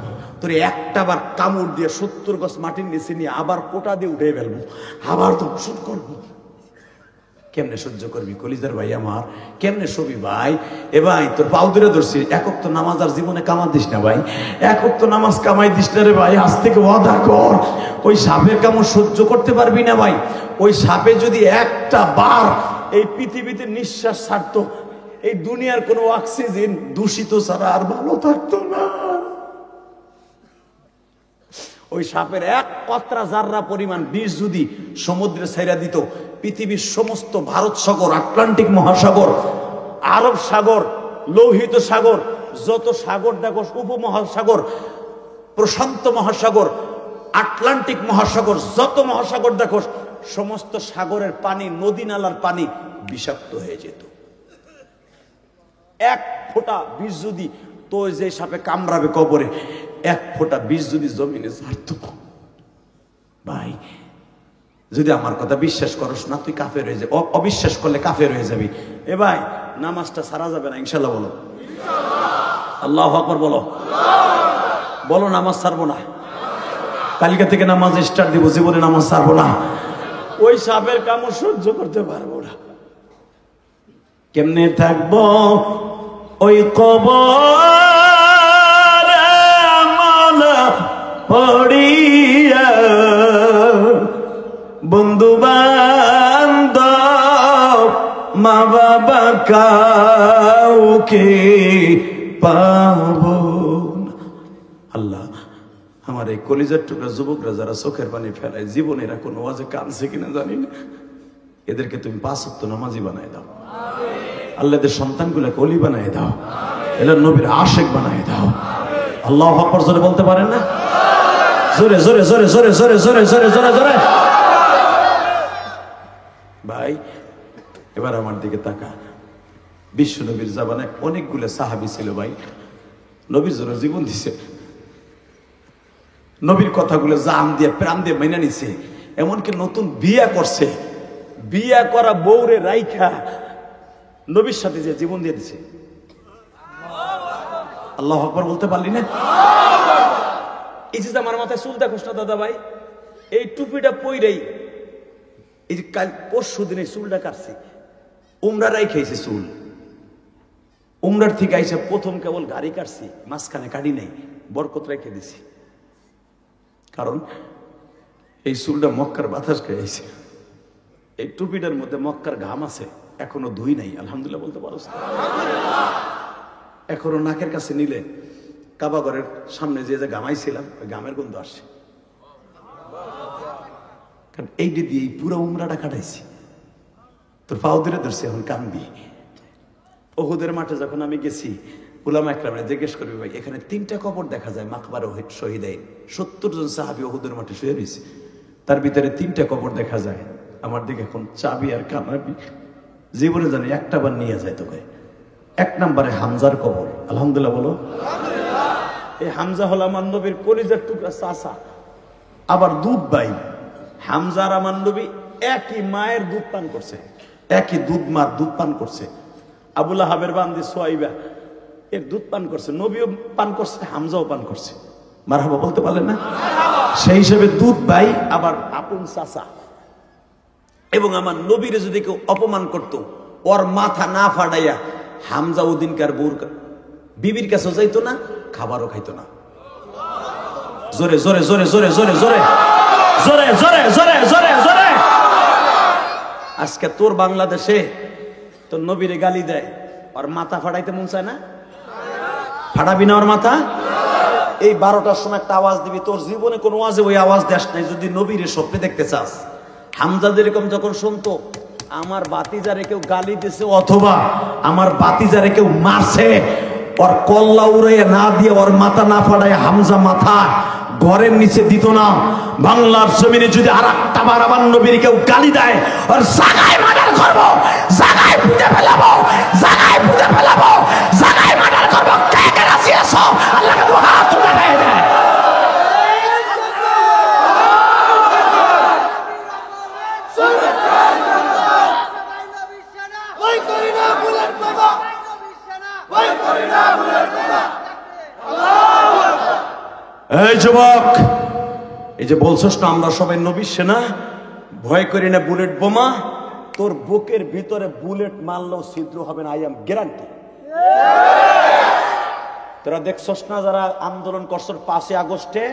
তোর একটা বার কামড় দিয়ে 70 গজ মাটির নিচে নিয়ে আবার কোটা দিয়ে উঠে ফেলবো, আবার দংশন করবো। কেমনে সহ্য করবি কলিজার ভাই আমার? কেমনে সবি ভাই? এ ভাই তোর পাও ধরে ধরছি, এক ওয়াক্ত নামাজ আর জীবনে কামা দিস না ভাই, এক ওয়াক্ত নামাজ কামাই দিস না রে ভাই। আজ থেকে ওয়াদা কর, ওই সাপের কামড় সহ্য করতে পারবি না ভাই। ওই সাপে যদি একটা বার এই পৃথিবীতে নিঃশ্বাস ছাড়তো, এই দুনিয়ার কোনো অক্সিজেন দূষিত ছাড়া আর ভালো থাকতো না। ওই সাপের এক কতরা জাররা পরিমাণ বিষ যদি সমুদ্রে ছাইরা দিত, পৃথিবীর সমস্ত ভারত সাগর, আটলান্টিক মহাসাগর, আরব সাগর, লোহিত সাগর, যত সাগর দেখো, উপমহাসাগর, প্রশান্ত মহাসাগর, আটলান্টিক মহাসাগর, যত মহাসাগর দেখো, সমস্ত সাগরের পানি, নদী নালার পানি বিষাক্ত হয়ে যেত। এক ফোঁটা বিষ যদি, তো যে সাপে কামড়াবে কবরে, এক ফোঁটা বিষ যদি জমিনে ছাড়ত, ভাই যদি আমার কথা বিশ্বাস করস না, তুই কাফের হয়ে যাবি। অবিশ্বাস করলে কাফের হয়ে যাবি। এ ভাই নামাজটা ছাড়া যাবে না ইনশাল্লাহ? বলো আল্লাহু আকবার, বলো বলো নামাজ ছাড়বো না। কালকে থেকে নামাজ স্টার্ট দিব, জীবনে নামাজ ছাড়বো না। ওই সাপের কামড় সহ্য করতে পারবো না। কেমনে থাকবো ওই কবর মালা পড়িয়া, বন্ধু বান্ধব মা বাবা কাউকে পাবো না। আল্লাহ আমার এই কলিজার টুকরা যুবকরা যারা চোখের পানি ফেলায়, জীবনে এরা কোনো ওয়াজে কাঁদছে কিনা জানি না, এদেরকে তুমি 5 ওয়াক্ত নামাজি বানায় দাও। আল্লাহ এদের সন্তানগুলোকে ওলি বানায় দাও, এদের নবীর আশেক বানায় দাও। আল্লাহু আকবার জোরে বলতে পারেন না? জোরে জোরে জোরে জোরে জোরে জোরে জোরে জোরে জোরে। ভাই এবার আমার দিকে তাকা। বিশ্ব নবীর জামানায় অনেকগুলো সাহাবী ছিল ভাই, নবীর জন্য জীবন দিছে, নবীর কথাগুলো জান দিয়ে প্রাণ দিয়ে মেনে নিছে, এমনকি নতুন বিয়া করছে, বিয়া করা বউরে রাইখা নবীর সাথে যে জীবন দিয়ে দিছে। আল্লাহু আকবার বলতে পারলি না? এই যে আমার মাথায় চুল দেখোস না দাদা ভাই, এই টুপিটা পইরাই এই যে কাল পরশু দিনে চুলটা কাটছি, উমরা রাই খাইছে চুল, উমরার থেকে আইসা প্রথম কেবল গাড়ি কাটছি, মাঝখানে কাটি নাই, বরকত রেখে দিছি। কারণ এই চুলটা মক্কার বাতাস খেয়েছে, এই টুপিটার মধ্যে মক্কার ঘাম আছে, এখনো ধুই নাই, আলহামদুলিল্লাহ বলতে পারো। এখনো নাকের কাছে নিলে কাবা ঘরের সামনে যে ঘামাইছিলাম ওই ঘামের গন্ধ আসে। কারণ এইটা দিয়ে পুরো উমরাটা কাটাইছি, তোর পাও ধরে ধরছি, এখন কান্দি। ওহুদের মাঠে যখন আমি গেছি, উলামা একরামরা জিজ্ঞেস করবি, ভাই এখানে 3টা কবর দেখা যায়, মাকবারা শহীদাইন, 70 জন সাহাবী ওহুদের মাঠে শুয়ে রয়েছে, তার ভিতরে 3টা কবর দেখা যায়। আমার দিকে এখন চাবি আর কানাবি, জীবনে জানি একটা বার নিয়ে যায় তোকে। 1 নম্বরে হামজার কবর, আলহামদুলিল্লাহ বলো। এই হামজা হল আমার নবীর কলিজার টুকরা চাচা, আবার দুধ ভাই। হামজা আর আমার নবী একই মায়ের দুধ পান করছে, একই মার দুধ পান করছে। আবুল আহাবের বান্দি সোয়াইবা এর দুধ পান করছে, নবীও পান করছে, হামজাও পান করছে। মারহাবা বলতে পারলেন না? সেই হিসেবে দুধ ভাই, আবার আপন চাচা। এবং আমার নবীরে যদি কেউ অপমান করত, ওর মাথা না ফাটাইয়া হামজা উদ্দিনকার বউর বিবির কাছে যাইতো না, খাবারও খাইতো না। জোরে জোরে জোরে জোরে জোরে জোরে জোরে জোরে জোরে জোরে জোরে। আজকে তোর বাংলাদেশে তোর নবীরে গালি দেয়, ওর মাথা ফাটাইতে মন চায় না? ফাটাবি না ওর মাথা? এই 12টার সময় একটা আওয়াজ দিবি, তোর জীবনে কোনো আওয়াজে ওই আওয়াজ দেশ নাই যদি নবীরে স্বপ্নে দেখতে চাস। হামজা যেরকম যখন শুনতো আমার বাতিজারে কেউ গালি দিছে অথবা আমার বাতিজারে কেউ মারছে, ওর কল্লা উড়াইয়া না দিয়ে ওর মাথা না ফাটায় হামজা মাথা ঘরের নিচে দিত না। বাংলার জমিনে যদি আর একটা বার আমার নবীর কেউ গালি দেয়, ওর জায়গায় মার্ডার করবো, জায়গায় পুঁতে ফেলাবো, জায়গায় পুঁতে ফেলাবো, জায়গায় মার্ডার করবো। কে কে রাজি আছো? আল্লাহকে দু হাত উঠায় দেয়। এই যুবক, এই যে বলছস না আমরা সবাই নবীর সেনা, ভয় করি না বুলেট বোমা, তোর বুকের ভিতরে বুলেট মারলেও ছিদ্র হবে না, আই এম গ্যারান্টি। তোরা দেখছস না যারা আন্দোলন করছস 5 আগস্টে,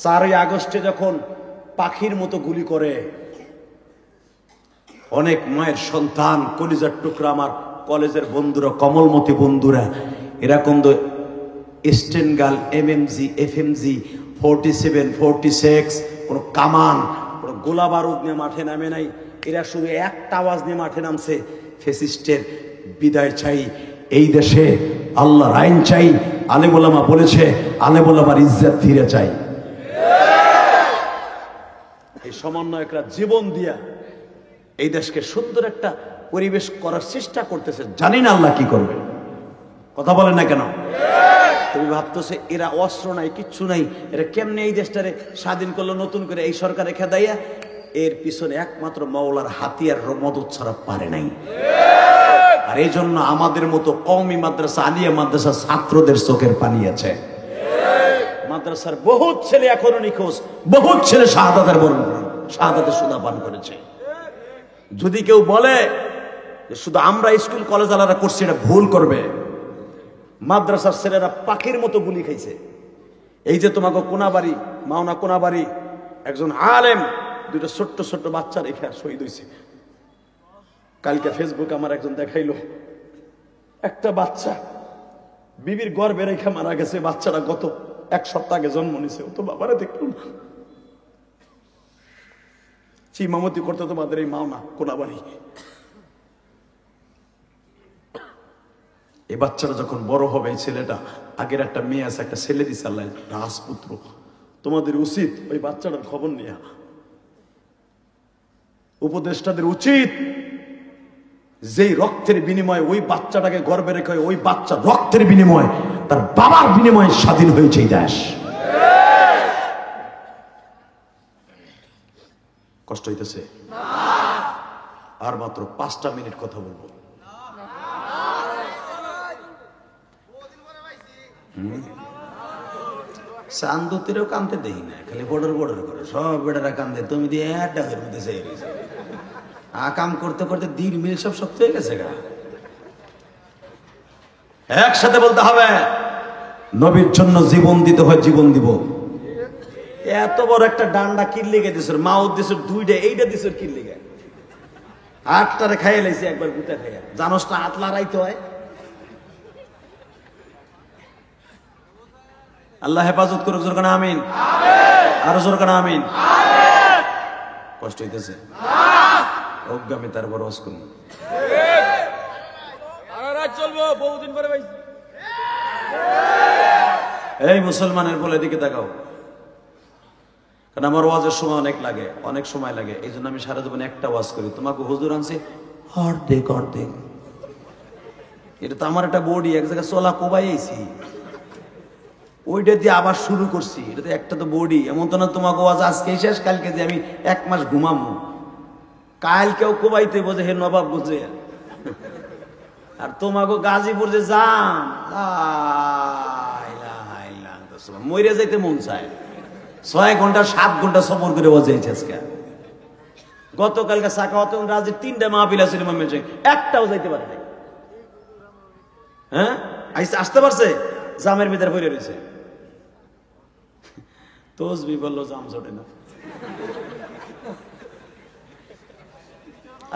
4 আগস্টে যখন পাখির মতো গুলি করে, অনেক মায়ের সন্তান, কলিজার টুকরা, আমার কলেজের বন্ধুরা, কমলমতি বন্ধুরা, এরকম তো স্টেনগাল, এমএমজি, এফএমজি, 47, 46, কোন কামান, কোন গোলা বারুদ নিয়ে মাঠে নামে নাই। এরা শুধু একটা আওয়াজ নিয়ে মাঠে নামছে, ফ্যাসিস্টের বিদায় চাই, এই দেশে আল্লাহর আইন চাই। আলেম ওলামা বলেছে আলেম ওলামার ইজ্জত ফিরে চাই। এই সমন্বয়করা জীবন দিয়া এই দেশকে সুন্দর একটা পরিবেশ করার চেষ্টা করতেছে, জানি না আল্লাহ কি করবে। কথা বলেন না কেন? তুমি ভাবতেছে এরা অস্ত্র নাই, কিচ্ছু নাই, এরা কেমনে এই দেশটারে স্বাধীন করলো নতুন করে, এই সরকার রেখে দেয়া? এর পিছনে একমাত্র মাওলার হাতিয়ার মদত ছাড়া পারে নাই। আর এই জন্য আমাদের মতো কওমি মাদ্রাসা, আলিয়া মাদ্রাসা ছাত্রদের চোখের পানি আছে। মাদ্রাসার বহুত ছেলে এখনো নিখোঁজ, বহুত ছেলে শাহাদাতের সুদা পান করেছে। যদি কেউ বলে যে শুধু আমরা স্কুল কলেজ আলাদা করছি, এটা ভুল করবে। মাদ্রাসার ছেলেরা পাখির মতো গুলি খাইছে। এই যে তোমাকে কোনাবাড়ি, মাওনা কোনাবাড়ি, একজন আলেম 2টা ছোট্ট ছোট্ট বাচ্চা রেখে শহীদ হয়েছে। কালকে ফেসবুকে আমার একজন দেখাইলো, একটা বাচ্চা বিবির গর্ভে রেখে মারা গেছে। বাচ্চাটা গত 1 সপ্তাহ আগে জন্ম নিছে, ও তো বাবারে দেখলো না। চিমামতি করতে তোমাদের এই মাওনা কোনাবাড়ি। এই বাচ্চাটা যখন বড় হবে, এই ছেলেটা, আগের একটা মেয়ে আছে, একটা ছেলে দিছে আল্লাহ, রাজপুত্র। তোমাদের উচিত ওই বাচ্চাটার খবর নেওয়া। উপদেষ্টাদের উচিত যেই রক্তের বিনিময়ে ওই বাচ্চাটাকে গর্বে রেখে, ওই বাচ্চা রক্তের বিনিময়ে, তার বাবার বিনিময়ে স্বাধীন হয়েছে এই দেশ। কষ্ট হইতেছে? আর মাত্র 5টা মিনিট কথা বলবো। চান্দতেরও কান্দতে দেই না, খালি বর্ডার করে সব বেটারা কান্দে, তুমি দিয়ে একটা হয়ে মধ্যে চাই কাম করতে করতে দিল মিল সব শক্ত হয়ে গেছে গা। একসাথে বলতে হবে, নবীর জন্য জীবন দিতে হয়, জীবন দিব। এত বড় একটা ডান্ডা কিল লেগে দিস, মাও দিস দুইটা, এইটা দিস কিল লেগে, আটটারে খাইয়ে লাইছে একবার গুতা খাইয়া। জানোস না হাত লড়াইতে হয়। আল্লাহ হেফাজত করুক, জোর কানা আমিন, আরো জোর কানা আমিন। কষ্ট হইতেছে অজ্ঞামী, তারপর ওয়াজ করুন। এই মুসলমানের বলে দিকে দেখাও, কারণ আমার ওয়াজের সময় অনেক লাগে, অনেক সময় লাগে। এই জন্য আমি সারা জীবনে একটা ওয়াজ করি। তোমাকে হুজুর আনছে অর্ধেক অর্ধেক, এটা তো আমার একটা বডি, এক জায়গায় চলা কোবাই আইছি, ওইটা দিয়ে আবার শুরু করছি। এটা তো একটা তো বডি, এমন তো না তোমাকে ওয়াজ আজকে শেষ, কালকে যে আমি 1 মাস ঘুমামো, কালকেও কোবাইতে বোঝে হে নবাব বুঝে। আর তোমাকে গাজীপুর যে যাম, মরে যাইতে মন চায়। 6 ঘন্টা 7 ঘন্টা সফর করে ওয়াজেছে আজকে। গতকালকে সাখাওয়াত রাজের 3টা মাহফিল আছে, একটাও যাইতে পারে নাই। হ্যাঁ আসতে পারছে, জামের ভিতরে পড়ে রয়েছে। তসবি বললো জাম জোটে না।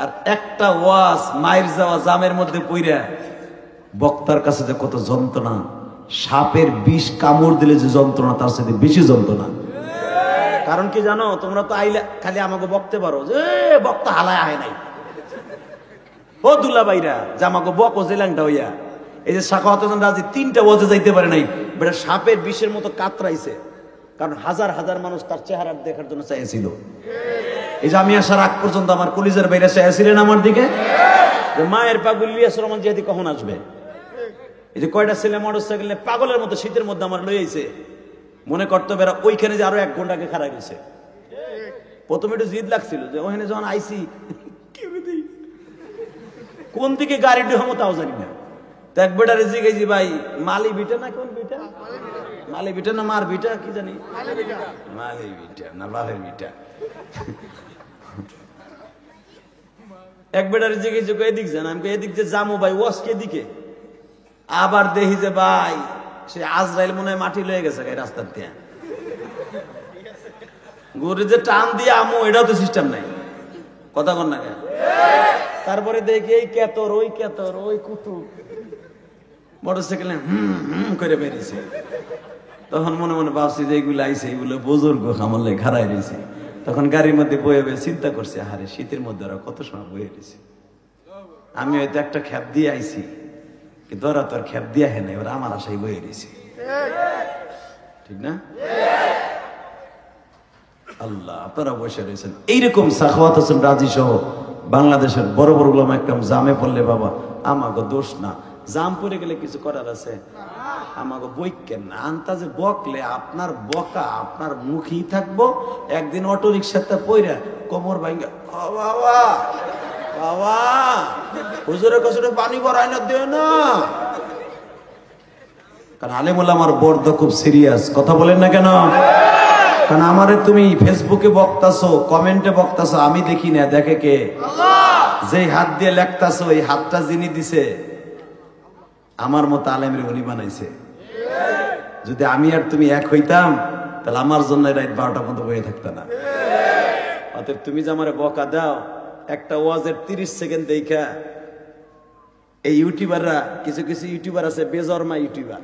আর একটা ওয়াজ মায়ের যাওয়া জামের মধ্যে পইরা বক্তার কাছে যে কত যন্ত্রণা, সাপের বিষ কামড় দিলে যে যন্ত্রণা, তার সাথে বেশি যন্ত্রণা। কারণ কি জানো, তোমরা তো আইলে খালি আমাকে বকতে পারো যে বক্তা হালায় আহে নাই, ও দুলা বাইরা যে আমাকে বক ও জেলাংটা হইয়া। এই যে সাখাওয়াত রাজি 3টা ওয়াজে যাইতে পারে নাই, বেটা সাপের বিষের মতো কাতরাইছে। কারণ হাজার হাজার মানুষ তার চেহারা দেখার জন্য চাইছিল। এই যে আমি আসার আগ পর্যন্ত আমার কলিজার বাইরে চাইছিলেন আমার দিকে, যে মায়ের পাগল ইলিয়াস রহমান জিহাদি কখন আসবে। এই যে কয়টা ছেলে মোটরসাইকেল পাগলের মতো শীতের মধ্যে আমার লই আইছে, মনে করতে বেড়া ওইখানে যে আরো 1 ঘন্টা আগে খারাপ গেছে। প্রথমে একটু জিদ লাগছিল যে ওখানে যখন আইসি কোন দিকে গাড়ি ঢুকামো তাও জানি না। তো এক বেটারে জিজ্ঞেস, ভাই মালি বিটা না কোন বিটা, মালি বিটা না মার বিটা কি জানি, মালি বিটা না বালের বিটা। এক বেটারে জিজ্ঞেস এদিক যান, আমি এদিক যে যামো ভাই, ওয়াজ কে দিকে। আবার দেখি যে ভাই সে আজরাইল মনে হয় মাটি লয়ে গেছে রাস্তার দিয়ে, গরু যে টান দিয়ে আমো এটাও তো সিস্টেম নাই, কথা কন না। তারপরে দেখি এই কেতর ওই কুতু মোটরসাইকেলে করে বেরিয়েছে। তখন মনে মনে ভাবছি যে এগুলো আইসে, এগুলো বুজুর্গ আমলে খারাই রয়েছে। তখন গাড়ির মধ্যে বয়ে বয়ে চিন্তা করছে, আরে শীতের মধ্যে ওরা কত সময় বয়ে রয়েছে, আমি হয়তো একটা খ্যাপ দিয়ে আইছি, কিন্তু ওরা তো আর খ্যাপ দিয়ে হয় নাই, ওরা আমার আশাই বয়ে রয়েছে, ঠিক না? আল্লাহ, আপনারা বসে রয়েছেন। এইরকম সাখাওয়াত হোসেন রাজি সহ বাংলাদেশের বড় বড় উলামা একদম জামে পড়লে বাবা আমাকে দোষ না, জাম পড়ে গেলে কিছু করার আছে? আমাকে বইকেন না, আন্তাজে বকলে আপনার বকা আপনার মুখেই থাকবো। একদিন অটো রিক্সাতে পইরা কোমর ভাঙ্গা, বাবা বাবা হুজুরের কাছে পানি ভরাই না, দিও না। কারণ আলেমুল আমার বর্দ খুব সিরিয়াস, কথা বলেন না কেন? কারণ আমারে তুমি ফেসবুকে বক্তাছো, কমেন্টে বক্তাছো, আমি দেখি না, দেখে কে? যে হাত দিয়ে লেখতাছো, এই হাতটা যিনি দিছে আমার মতো আলেমের উনি বানাইছে। যদি আমি আর তুমি এক হইতাম তাহলে আমার জন্য রাত 12টা পর্যন্ত বয়ে থাকতো না। অতএব তুমি যে আমারে বকা দাও, একটা ওয়াজের 30 সেকেন্ড দেখা এই ইউটিউবাররা, কিছু কিছু ইউটিউবার আছে বেজরমা ইউটিউবার,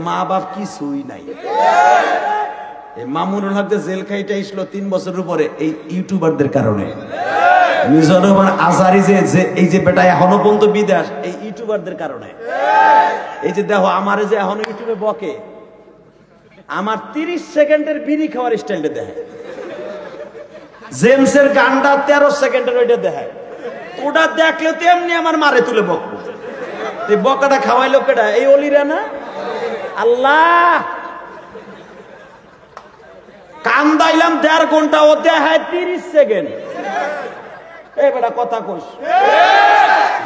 মা বাপ কিছুই নাই। এই মামুনুল হক জেল খাইটা আসলো 3 বছরের উপরে এই ইউটিউবারদের কারণে। মিজনুর আজারি যে এই যে বেটা এখনো পর্যন্ত বিদেশ, এই ইউটিউবারদের কারণে। এই যে দেখো আমার যে এখনো ইউটিউবে বকে, আমার 30 সেকেন্ডের বিড়ি খাওয়ার স্টাইলটা দেখে, জেমসের গানটা 13 সেকেন্ডের ওইটা দেখে, ওটা দেখলে তেমনি আমার মারে তুলে বকবো। এই বকাটা খাওয়াইলো কেটা? এই অলিরা না? আল্লাহ, কান্দাইলাম 1.5 ঘন্টা, ও দেখায় 30 সেকেন্ড। এই বেটা কথা কোস,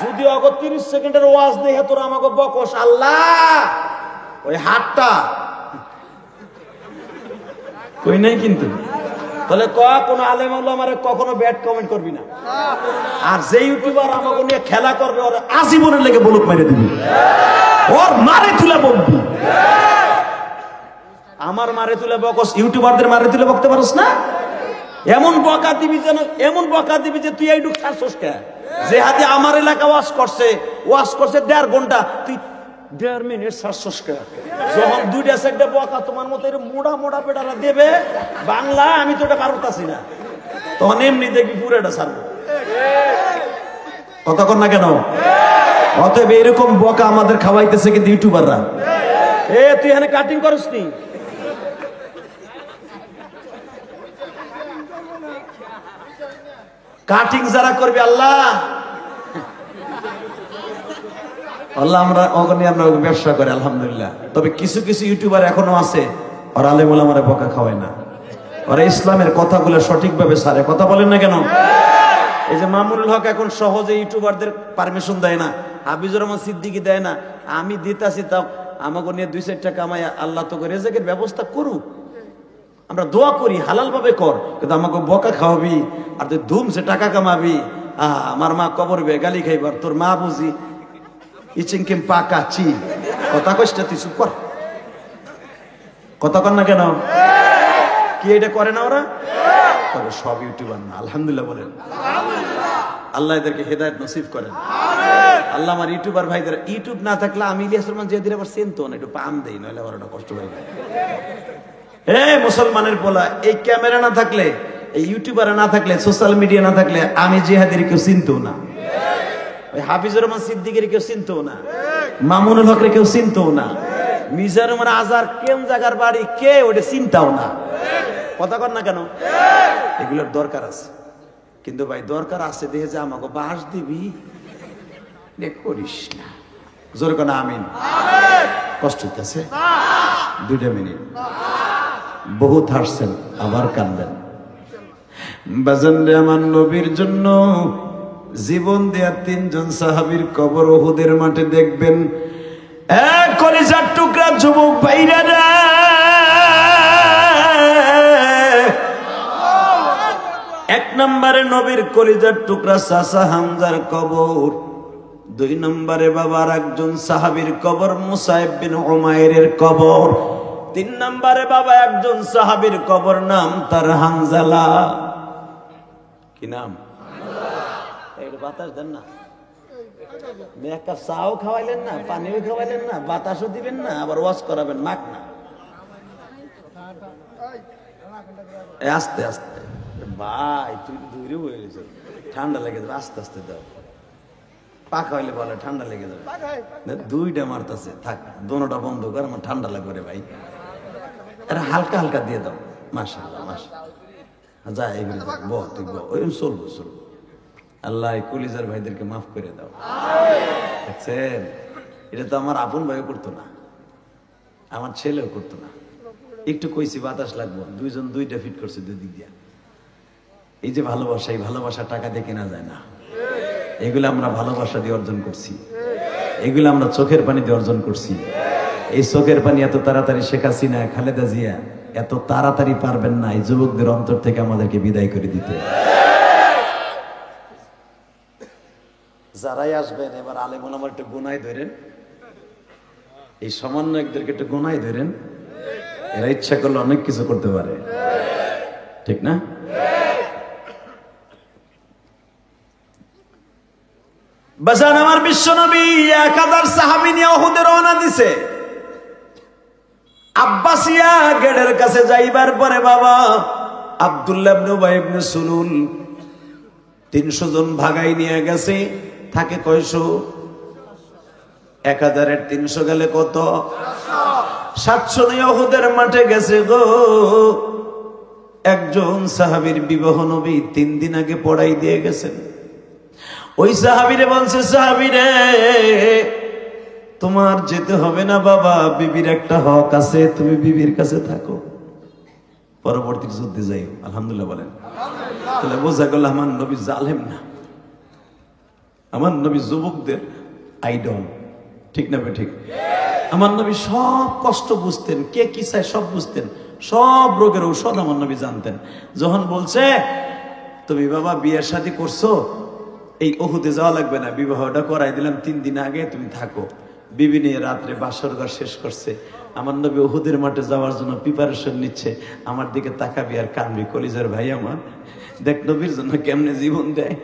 যদি অগ 30 সেকেন্ডের ওয়াজ দেখে তোরা আমাকে বকস, আল্লাহ ওই হাতটা কই নাই কিন্তু তাহলে কোন আলেম আমারে কখনো ব্যাড কমেন্ট করবি না। আর যে ইউটিউবার আমাকে নিয়ে খেলা করবে ওর আজীবনের লেগে বলুক মেরে দিবি, ওর মারে তুলে বকবি। আমার মারে তুলে বকস, ইউটিউবারদের মারে তুলে বকতে পারস না? এমন বকা দিবি যেন, এমন বকা দিবি যে তুই এইটুক ছাড়ছস কে? যে হাতে আমার এলাকা ওয়াশ করছে 1.5 ঘন্টা, তুই 1.5 মিনিট ছাড়ছস কে? যখন 2-4টা বকা তোমার মতো এর মোড়া মোড়া পেটারা দেবে বাংলা, আমি তো এটা পারতাছি না, তখন এমনি দেখবি পুরোটা ছাড়বো। কতক্ষণ না কেন? অতএব এরকম বকা আমাদের খাওয়াইতেছে কিন্তু ইউটিউবাররা। তুই এখানে কাটিং করস নি? কাটিং যারা করবে আল্লাহ আমরা ব্যবসা করে আলহামদুলিল্লাহ। তবে কিছু কিছু ইউটিউবার এখনো আছে, ওরা আলেম ওলামারে বকা খাওয়ায় না, ওরা ইসলামের কথাগুলো সঠিকভাবে সারে। কথা বলেন না কেন? এই যে মামুনুল হক এখন সহজে ইউটিউবারদের পারমিশন দেয় না, হাফিজুর রহমান সিদ্দিকী দেয় না, আমি দিতাছি, তাও আমাকে নিয়ে 2-4 টাকা কামাই আল্লাহ তো রেজেকের ব্যবস্থা করুক, আমরা দোয়া করি হালাল ভাবে কর, কিন্তু আমাকে বকা খাওয়াবি আর তুই ধুমসে টাকা কামাবি। আমার মা কবর বে গালি খাইবার, তোর মা বুঝি ইচিংকিম পাকা চি। কথা কষ্ট তুই চুপ কর। কথা কর না কেন? কি এটা করে না ওরা? তবে সব ইউটিউবার না, আলহামদুলিল্লাহ বলেন। আল্লাহ এদেরকে হেদায়েত নসিব করেন। আল্লাহ আমার ইউটিউবার ভাইদের, ইউটিউব না থাকলে আমি ইলিয়াস রহমান যেদিন আবার চিনতো না, একটু পাম দেই, নইলে ওরা কষ্ট হয়ে যায়। মুসলমানের পোলা, এই ক্যামেরা না থাকলে, এই ইউটিউবার না থাকলে, সোশ্যাল মিডিয়া না থাকলে আমি জিহাদের কেউ চিনতো না, ওই হাফিজুর রহমান সিদ্দিকের কেউ চিনতো না, মামুনুল হকের কেউ চিনতো না, মিজানুর রহমান আজার কেম জায়গার বাড়ি কে ওটা চিন্তাও না। কথা কর না কেন? এগুলোর দরকার আছে, কিন্তু ভাই দরকার আছে দেখে যে আমাকে বাস দিবি করিস না। জোর কেন আমিন? কষ্ট হইতেছে, 2 মিনিট। বহুত হাসছেন আবার কান্দেন। বাজান রে, আমার নবীর জন্য জীবন দেয়া 3 জন সাহাবীর কবর উহুদের মাঠে দেখবেন। এক কলিজার টুকরা যুবক ভাইরা রে, 1 নম্বরে নবীর কলিজার টুকরা চাচা হামজার কবর, 2 নম্বরে বাবার একজন সাহাবীর কবর মুসাইব বিন উমাইরের কবর, 3 নম্বরে বাবা একজন সাহাবীর কবর, নাম তার হানজালা। কি নাম? একটু বাতাস দেন না, এক কাপ চাও খাওয়াইলেন না, পানিও খাওয়াইলেন না, বাতাসও দিবেন না, আবার ওয়াশ করাবেন মাক না। আস্তে আস্তে ভাই, তুই দূরে হয়ে গেছে, ঠান্ডা লেগে যাবে, আস্তে আস্তে দাও। পাখা হইলে বলে ঠান্ডা লেগে যাবে, 2টা মারতেছে, থাক দোনোটা বন্ধ কর, আমার ঠান্ডা লাগবে ভাই। আরে হালকা হালকা দিয়ে দাও, মাশাআল্লাহ মাশাআল্লাহ, যা এগুলো বল, তুই বল, ওই চলবো চলবো। আল্লাহ কলিজার ভাইদেরকে মাফ করে দাও। দেখছেন, এটা তো আমার আপন ভাইও করতো না, আমার ছেলেও করতো না। একটু কইছি বাতাস লাগবো, 2 জন 2টা ফিট করছে 2 দিক দিয়া। এই যে ভালোবাসা, এই ভালোবাসা টাকা দিয়ে কেনা যায় না। এগুলো আমরা ভালোবাসা দিয়ে অর্জন করছি, এগুলো আমরা চোখের পানি দিয়ে অর্জন করছি। এই চোখের পানি এত তাড়াতাড়ি শেখ হাসিনা, খালেদা জিয়া এত তাড়াতাড়ি পারবেন না এই যুবকদের অন্তর থেকে আমাদেরকে বিদায় করে দিতে। যারাই আসবেন এবার আলেম ওলামার একটু গুনাই ধরেন, এই সমন্বয়কদেরকে একটু গুনাই ধরেন, এরা ইচ্ছা করলে অনেক কিছু করতে পারে, ঠিক না? বাজান, আমার বিশ্বনবী 1000 সাহাবী নিয়ে উহুদে রওনা দিছে। আব্বাসিয়া গেটের কাছে যাইবার পরে বাবা আব্দুল্লাহ ইবনে উবাই ইবনে সুলুল 300 জন ভাগাই নিয়ে গেছে। থাকে কয়শো? 1000-এর 300 গেলে কত? 700 নিয়ে উহুদের মাঠে গেছে গো। একজন সাহাবীর বিবাহ নবী 3 দিন আগে পড়াই দিয়ে গেছেন। ওই সাহাবীরে বলছে, সাহাবীরে তোমার যেতে হবে না বাবা, বিবির একটা হক আছে, তুমি বিবির কাছে থাকো, পরবর্তী যুদ্ধে যাইও। আলহামদুলিল্লাহ বলেন। তাহলে বোঝা গেল আমার নবী জালেম না, আমার নবী যুবকদের আইডল, ঠিক না? ঠিক। আমার নবী সব কষ্ট বুঝতেন, কে কি চায় সব বুঝতেন। সব রোগের ঔষধ আমার নবী জানতেন। যখন বলছে তুমি বাবা বিয়ের শাদী করছো, এই উহুদে যাওয়া লাগবে না, বিবাহটা করাই দিলাম 3 দিন আগে, তুমি থাকো। বিবি নিয়ে রাত্রে বাসর ঘর শেষ করছে। আমার নবী উহুদের মাঠে যাওয়ার জন্য প্রিপারেশন নিচ্ছে। আমার দিকে তাকাবি আর কানবি, কলিজার ভাই আমার, দেখ নবীর জন্য কেমনে জীবন দেয়।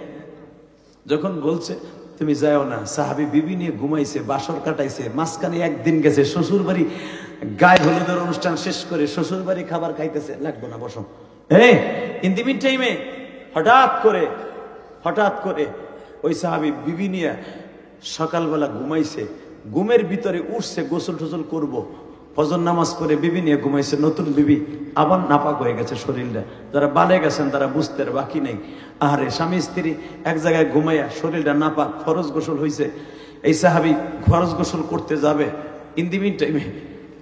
যখন বলছে তুমি যাও না, সাহাবী বিবি নিয়ে ঘুমাইছে, বাসর কাটাইছে, মাঝখানে একদিন গেছে শ্বশুর বাড়ি, গায়ে হলুদের অনুষ্ঠান শেষ করে শ্বশুর বাড়ি খাবার খাইতেছে। লাগবো না, বসো। ইন দি মিড টাইমে হঠাৎ করে ওই সাহাবী বিবি নিয়ে সকালবেলা ঘুমাইছে, ঘুমের ভিতরে উঠছে গোসল টোসল করবো, ফজর নামাজ পড়ে বিবি নিয়ে ঘুমাইছে। নতুন বিবি, আবার নাপাক হয়ে গেছে শরীরটা। যারা বালে গেছেন তারা বুঝতে বাকি নেই। আরে স্বামী স্ত্রী এক জায়গায় ঘুমাইয়া শরীরটা নাপাক, ফরজ গোসল হয়েছে। এই সাহাবী ফরজ গোসল করতে যাবে, ইন দি মিড টাইমে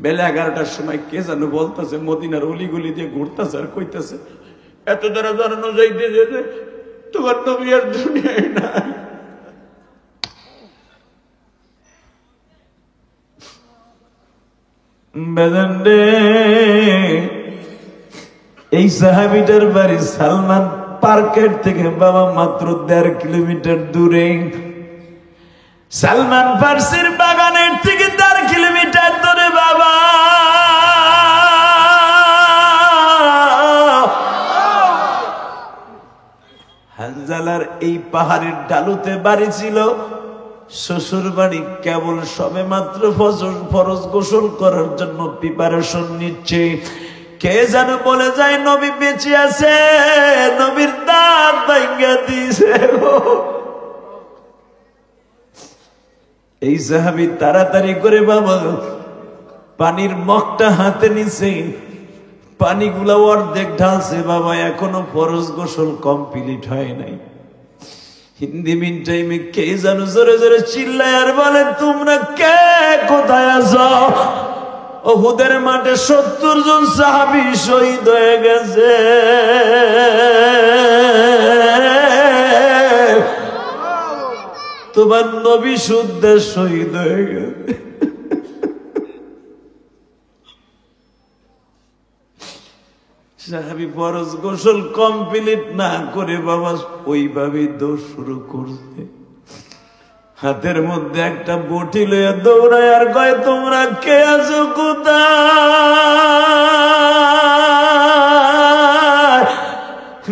বেলা 11টার সময় কে যেন বলতেছে, মদিনার অলিগুলি দিয়ে ঘুরতেছে আর কইতেছে, এত দ্বারা জানানো যাইতেছে যে তোমার নবী আর দুনিয়ায় না। এই সাহাবীটার বাড়ি সালমান পার্কের থেকে বাবা মাত্র 1.5 কিলোমিটার দূরে। সালমান ফার্সির বাগানের থেকে 1.5 কিলোমিটার দূরে বাবা। হানজালার এই পাহাড়ের ডালুতে বাড়ি ছিল। শ্বশুর বাড়ি কেবল সবে মাত্র ফরজ গোসল করার জন্য প্রিপারেশন নিচ্ছে। কে যেন বলে যায় নবী বেঁচে আছে, নবীর দাঁত ভাঙা দিয়েছে। এই সাহাবী তাড়াতাড়ি করে বাবা পানির মগটা হাতে নিছে, পানিগুলা অর্ধেক ঢালছে বাবা, এখনো ফরজ গোসল কমপ্লিট হয় নাই। হিন্দি মিন টাইমে কে জানো জোরে জোরে চিল্লায় আর বলে, তোমরা কে কোথায় আছো? উহুদের মাঠে 70 জন সাহাবী শহীদ হয়ে গেছে। তোমার নবী শুদ্ধ শহীদ হয়ে গেছে। সাহাবী ফরজ গোসল কমপ্লিট না করে বাবা ওইভাবে দৌড় শুরু করছে। হাতের মধ্যে একটা বটি লইয়া দৌড়ায় আর কয়, তোমরা কে আছো কোথায়?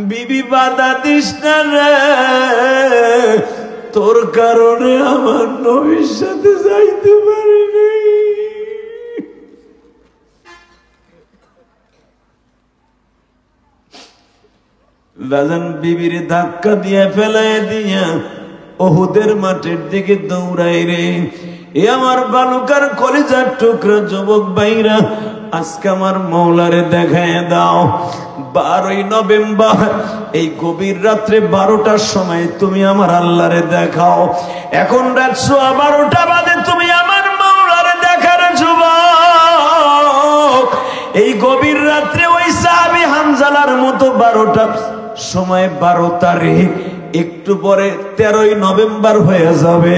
বিবি বাধা দিস না রে, তোর কারণে আমার নবীর সাথে যাইতে পারিনি। বাজান বিবিরে ধাক্কা দিয়ে ফেলাই দিয়া উহুদের মাঠের দিকে দৌড়াই রে। এ আমার বালুকার কলিজার টুকরা যুবক ভাইরা, আজকে আমার মৌলারে দেখায় দাও। 12 নভেম্বর এই গভীর রাত্রে 12টার সময় তুমি আমার আল্লাহরে দেখাও। এখন রাত 12:15 বাজে, তুমি আমার মৌলারে দেখার যুবক। এই গভীর রাত্রে ওই সাহাবী হানজালার মতো 12টার সময়, 12 তারিখ, একটু পরে 13 নভেম্বর হয়ে যাবে।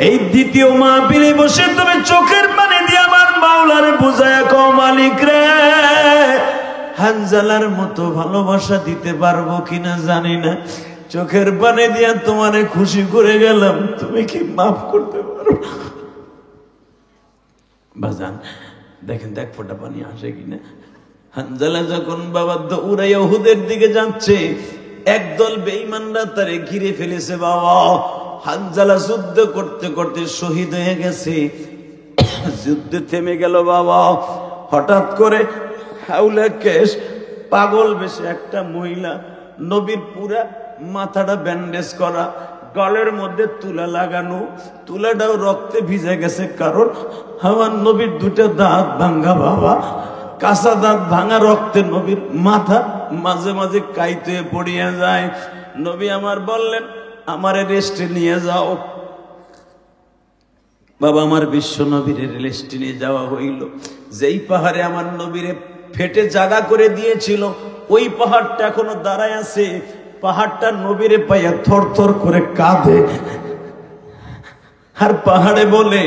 এই দ্বিতীয় মাহফিলে বসে তুমি চোখের পানি দিয়ে আমার মাওলারে বুঝায়া কও, মালিক রে, হানজালার মতো ভালোবাসা দিতে পারবো কিনা জানি না, চোখের পানি দিয়ে তোমারে খুশি করে গেলাম, তুমি কি মাফ করতে পারো? বাজান দেখেন, দেখ ফোঁটা পানি আসে কিনা। হানজালা যখন বাবা দৌড়াইয়া উহুদের দিকে যাচ্ছে, একদল বেঈমানরা তারে ঘিরে ফেলেছে বাবা। হানজালা যুদ্ধ করতে করতে শহীদ হয়ে গেছে। যুদ্ধ থেমে গেল বাবা। হঠাৎ করে হাউলা কেশ পাগল বেশে একটা মহিলা, নবীর পুরা মাথাটা ব্যান্ডেজ করা, গলের মধ্যে তুলা লাগানো, তুলাটাও রক্তে ভিজে গেছে, কারণ আমার নবীর 2টা দাঁত ভাঙ্গা বাবা, কাঁচা দাঁত ভাঙা, রক্তে নবীর মাথা মাঝে মাঝে কাইতে পড়িয়া যায়। নবী আমার বললেন, আমারে রেস্টে নিয়ে যাও। বাবা আমার বিশ্ব নবীরে রেস্টে নিয়ে যাওয়া হইল। যেই পাহাড়ে আমার নবীরে ফেটে জায়গা করে দিয়েছিল, ওই পাহাড়টা এখনো দাঁড়ায় আছে। পাহাড়টা নবীরে পাইয়া থর থর করে কাঁদে, আর পাহাড়ে বলে,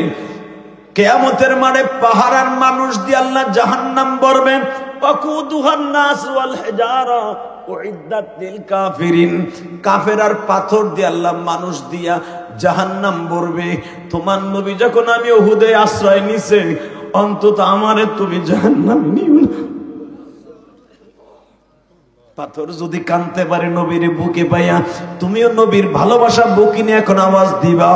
কিয়ামতের মাঠে পাহাড়ার মানুষ দিয়ে আল্লাহ জাহান্নাম ভরবেন। ওয়াকুদুহান নাস ওয়াল হিজারা উইদ্দাত লিল কাফিরিন। কাফের আর পাথর দিয়ে আল্লাহ মানুষ দিয়া জাহান্নাম ভরবে। তোমার নবী যখন আমি উহুদে আশ্রয় নিছে, অন্তত আমারে তুমি জাহান্নামে নিও না। পাথর যদি কানতে পারে নবীর বুকে পাইয়া, তুমিও নবীর ভালোবাসা বুকে নিয়ে এখন আওয়াজ দিবা।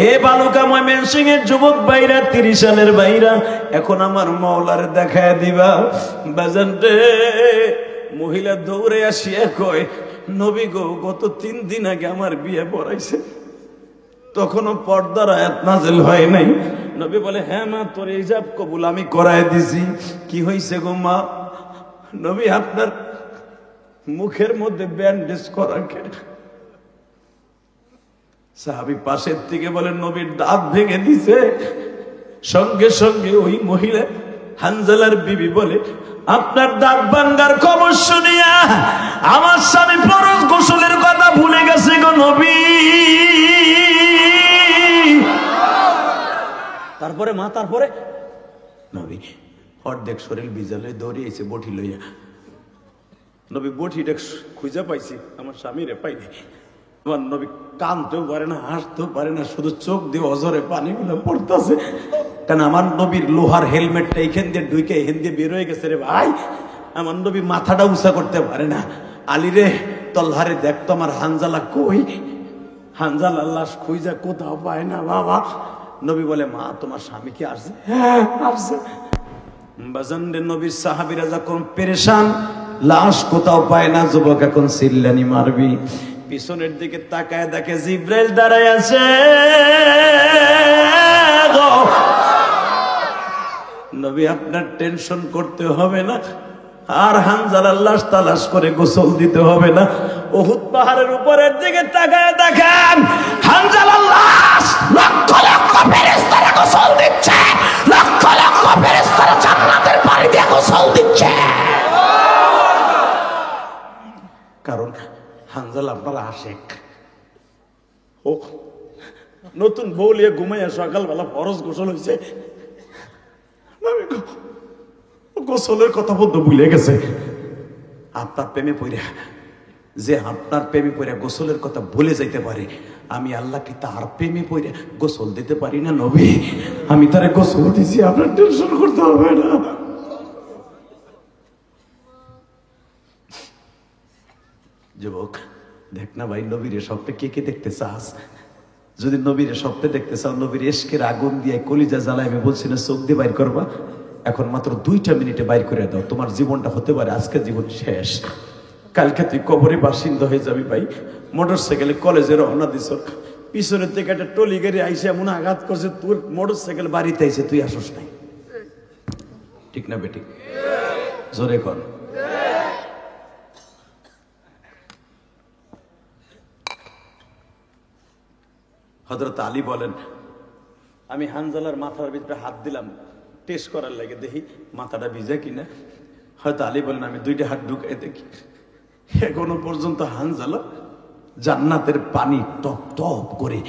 এ বালুকা ময়মনসিংহ এর যুবক ভাইরা, 30 সালের ভাইরা, এখন আমার মাওলারে দেখায় দিবা। বাজান রে, মহিলা দৌড়ে আসিয়া কয়, নবী গো, গত 3 দিন আগে আমার বিয়ে পড়াইছে, তখনও পর্দার আয়াত নাযিল হয় নাই। নবী বলে, হ্যাঁ মা, তোর ইজাব কবুল আমি করায় দিছি। কি হইছে গো মা? নবী, আপনার মুখের মধ্যে ব্যান্ডেজ করা কেন? সাহাবী পাশের থেকে বলেন, নবীর দাঁত ভেঙে দিছে। সঙ্গে সঙ্গে ওই মহিলা হানজালার বিবি বলে, আপনার দাঁত ভাঙ্গার খবর শুনিয়া আমার স্বামী ফরজ গোসলের কথা ভুলে গেছে গো নবী। তারপরে মা, তারপরে নবী অর্ধেক শরীর বিজালে দৌড়িয়েছে বটি লইয়া। নবী বটিটা খুঁজে পাইছি, আমার স্বামীরে পাইনি। আমার নবী কানতেও পারে না, হাসতেও পারে না, শুধু চোখ দিয়ে অজরে পানিগুলো পড়তেছে। কারণ আমার নবীর লোহার হেলমেটটা এখান দিয়ে ঢুকে এখান দিয়ে বের হয়ে গেছে রে ভাই। আমার নবী মাথাটা উঁচা করতে পারে না। আলী রে, তলহারে দেখতো আমার হানজালা কই। হানজালা লাশ খুঁজা কোথাও পায় না বাবা। নবী বলে, মা তোমার স্বামী কি আসছে? হ্যাঁ আসছে। বাজান রে, নবীর সাহাবীরা যখন পেরেশান, লাশ কোথাও পায় না, যুবক এখন চিল্লানি মারবি। পিছনের দিকে তাকায় দেখে জিব্রাইল দাঁড়ায় আছে। নবী, আপনার টেনশন করতে হবে না, আর হানজালার লাশ তালাশ করে গোসল দিতে হবে না। উহুদ পাহাড়ের উপরের দিকে তাকায় দেখেন, হানজালার লাশ লক্ষ লক্ষ ফেরেশতারা গোসল দিচ্ছে, লক্ষ লক্ষ ফেরেশতারা জান্নাতের পানি দিয়ে গোসল দিচ্ছে। কারণ হানজালা আপনার আশেক। ও নতুন বউ লিয়ে ঘুমাইয়া সকালবেলা ফরজ গোসল হয়েছে, গোসলের কথা বলতে ভুলে গেছে। আপনার প্রেমে পড়ে, যে আপনার প্রেমে পড়ে গোসলের কথা ভুলে যাইতে পারে, আমি আল্লাহকে তার প্রেমে পড়ে গোসল দিতে পারি না নবী। আমি তারে গোসল দিছি, আপনার টেনশন করতে হবে না। যুবক, দেখ না ভাই, নবীর স্বপ্নে কে কে দেখতে চাস? যদি নবীর স্বপ্নে দেখতে চাও, নবীর ইশকের আগুন দিয়ে কলিজা জ্বালায়, আমি বলছি না চোখ দিয়ে বাইর করবা, এখন মাত্র 2টা মিনিটে বাইর করে দাও। তোমার জীবনটা হতে পারে আজকে জীবন শেষ, কালকে তুই কবরে বাসিন্দা হয়ে যাবি। ভাই মোটর সাইকেলে কলেজে রওনা দিছ, পিছনের থেকে একটা টলি গাড়ি আইসে এমন আঘাত করছে, তোর মোটর সাইকেল বাড়িতে আইসে, তুই আসস নাই। ঠিক না বেটি? জোরে কর। হযরত আলী বলেন, আমি হানজালার মাথার ভিতরে হাত দিলাম টেস্ট করার লাগে, দেখি মাথাটা ভিজে কিনা। হয়তো আলী বলেন, আমি 2টা হাত ঢুকাই দেখি, এখনো পর্যন্ত হানজালা জান্নাতের পানি টপ টপ করে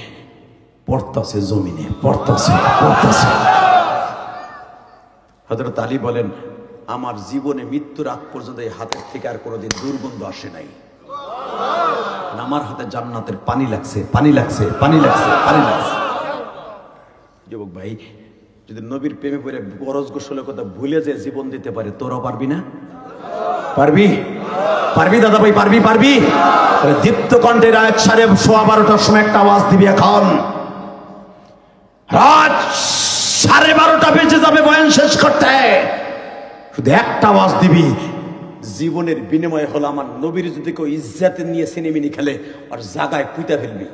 পড়তাছে জমিনে, পড়তাছে। হযরত আলী বলেন, আমার জীবনে মৃত্যুর আগ পর্যন্ত এই হাতের থেকে আর কোনোদিন দুর্গন্ধ আসে নাই। আমার হাতে জান্নাতের পানি লাগছে, পানি লাগছে, পানি লাগছে, পানি লাগছে। যুবক ভাই, যদি নবীর প্রেমে পড়ে ফরজ গোসলের কথা ভুলে যে জীবন দিতে পারে, তোরাও পারবি না? পারবি? পারবি দাদা ভাই, পারবি? পারবি? দীপ্ত কণ্ঠের আয়াত 12:15 সময় একটা আওয়াজ দিবি। এখন রাত 12:30 বেজে যাবে বয়ান শেষ করতে, শুধু একটা আওয়াজ দিবি। জীবনের বিনিময় হলো আমার নবীর যদি কেউ ইজ্জত নিয়ে সিনেমিনি খেলে, আর জায়গায় পুঁতে ফেলবি,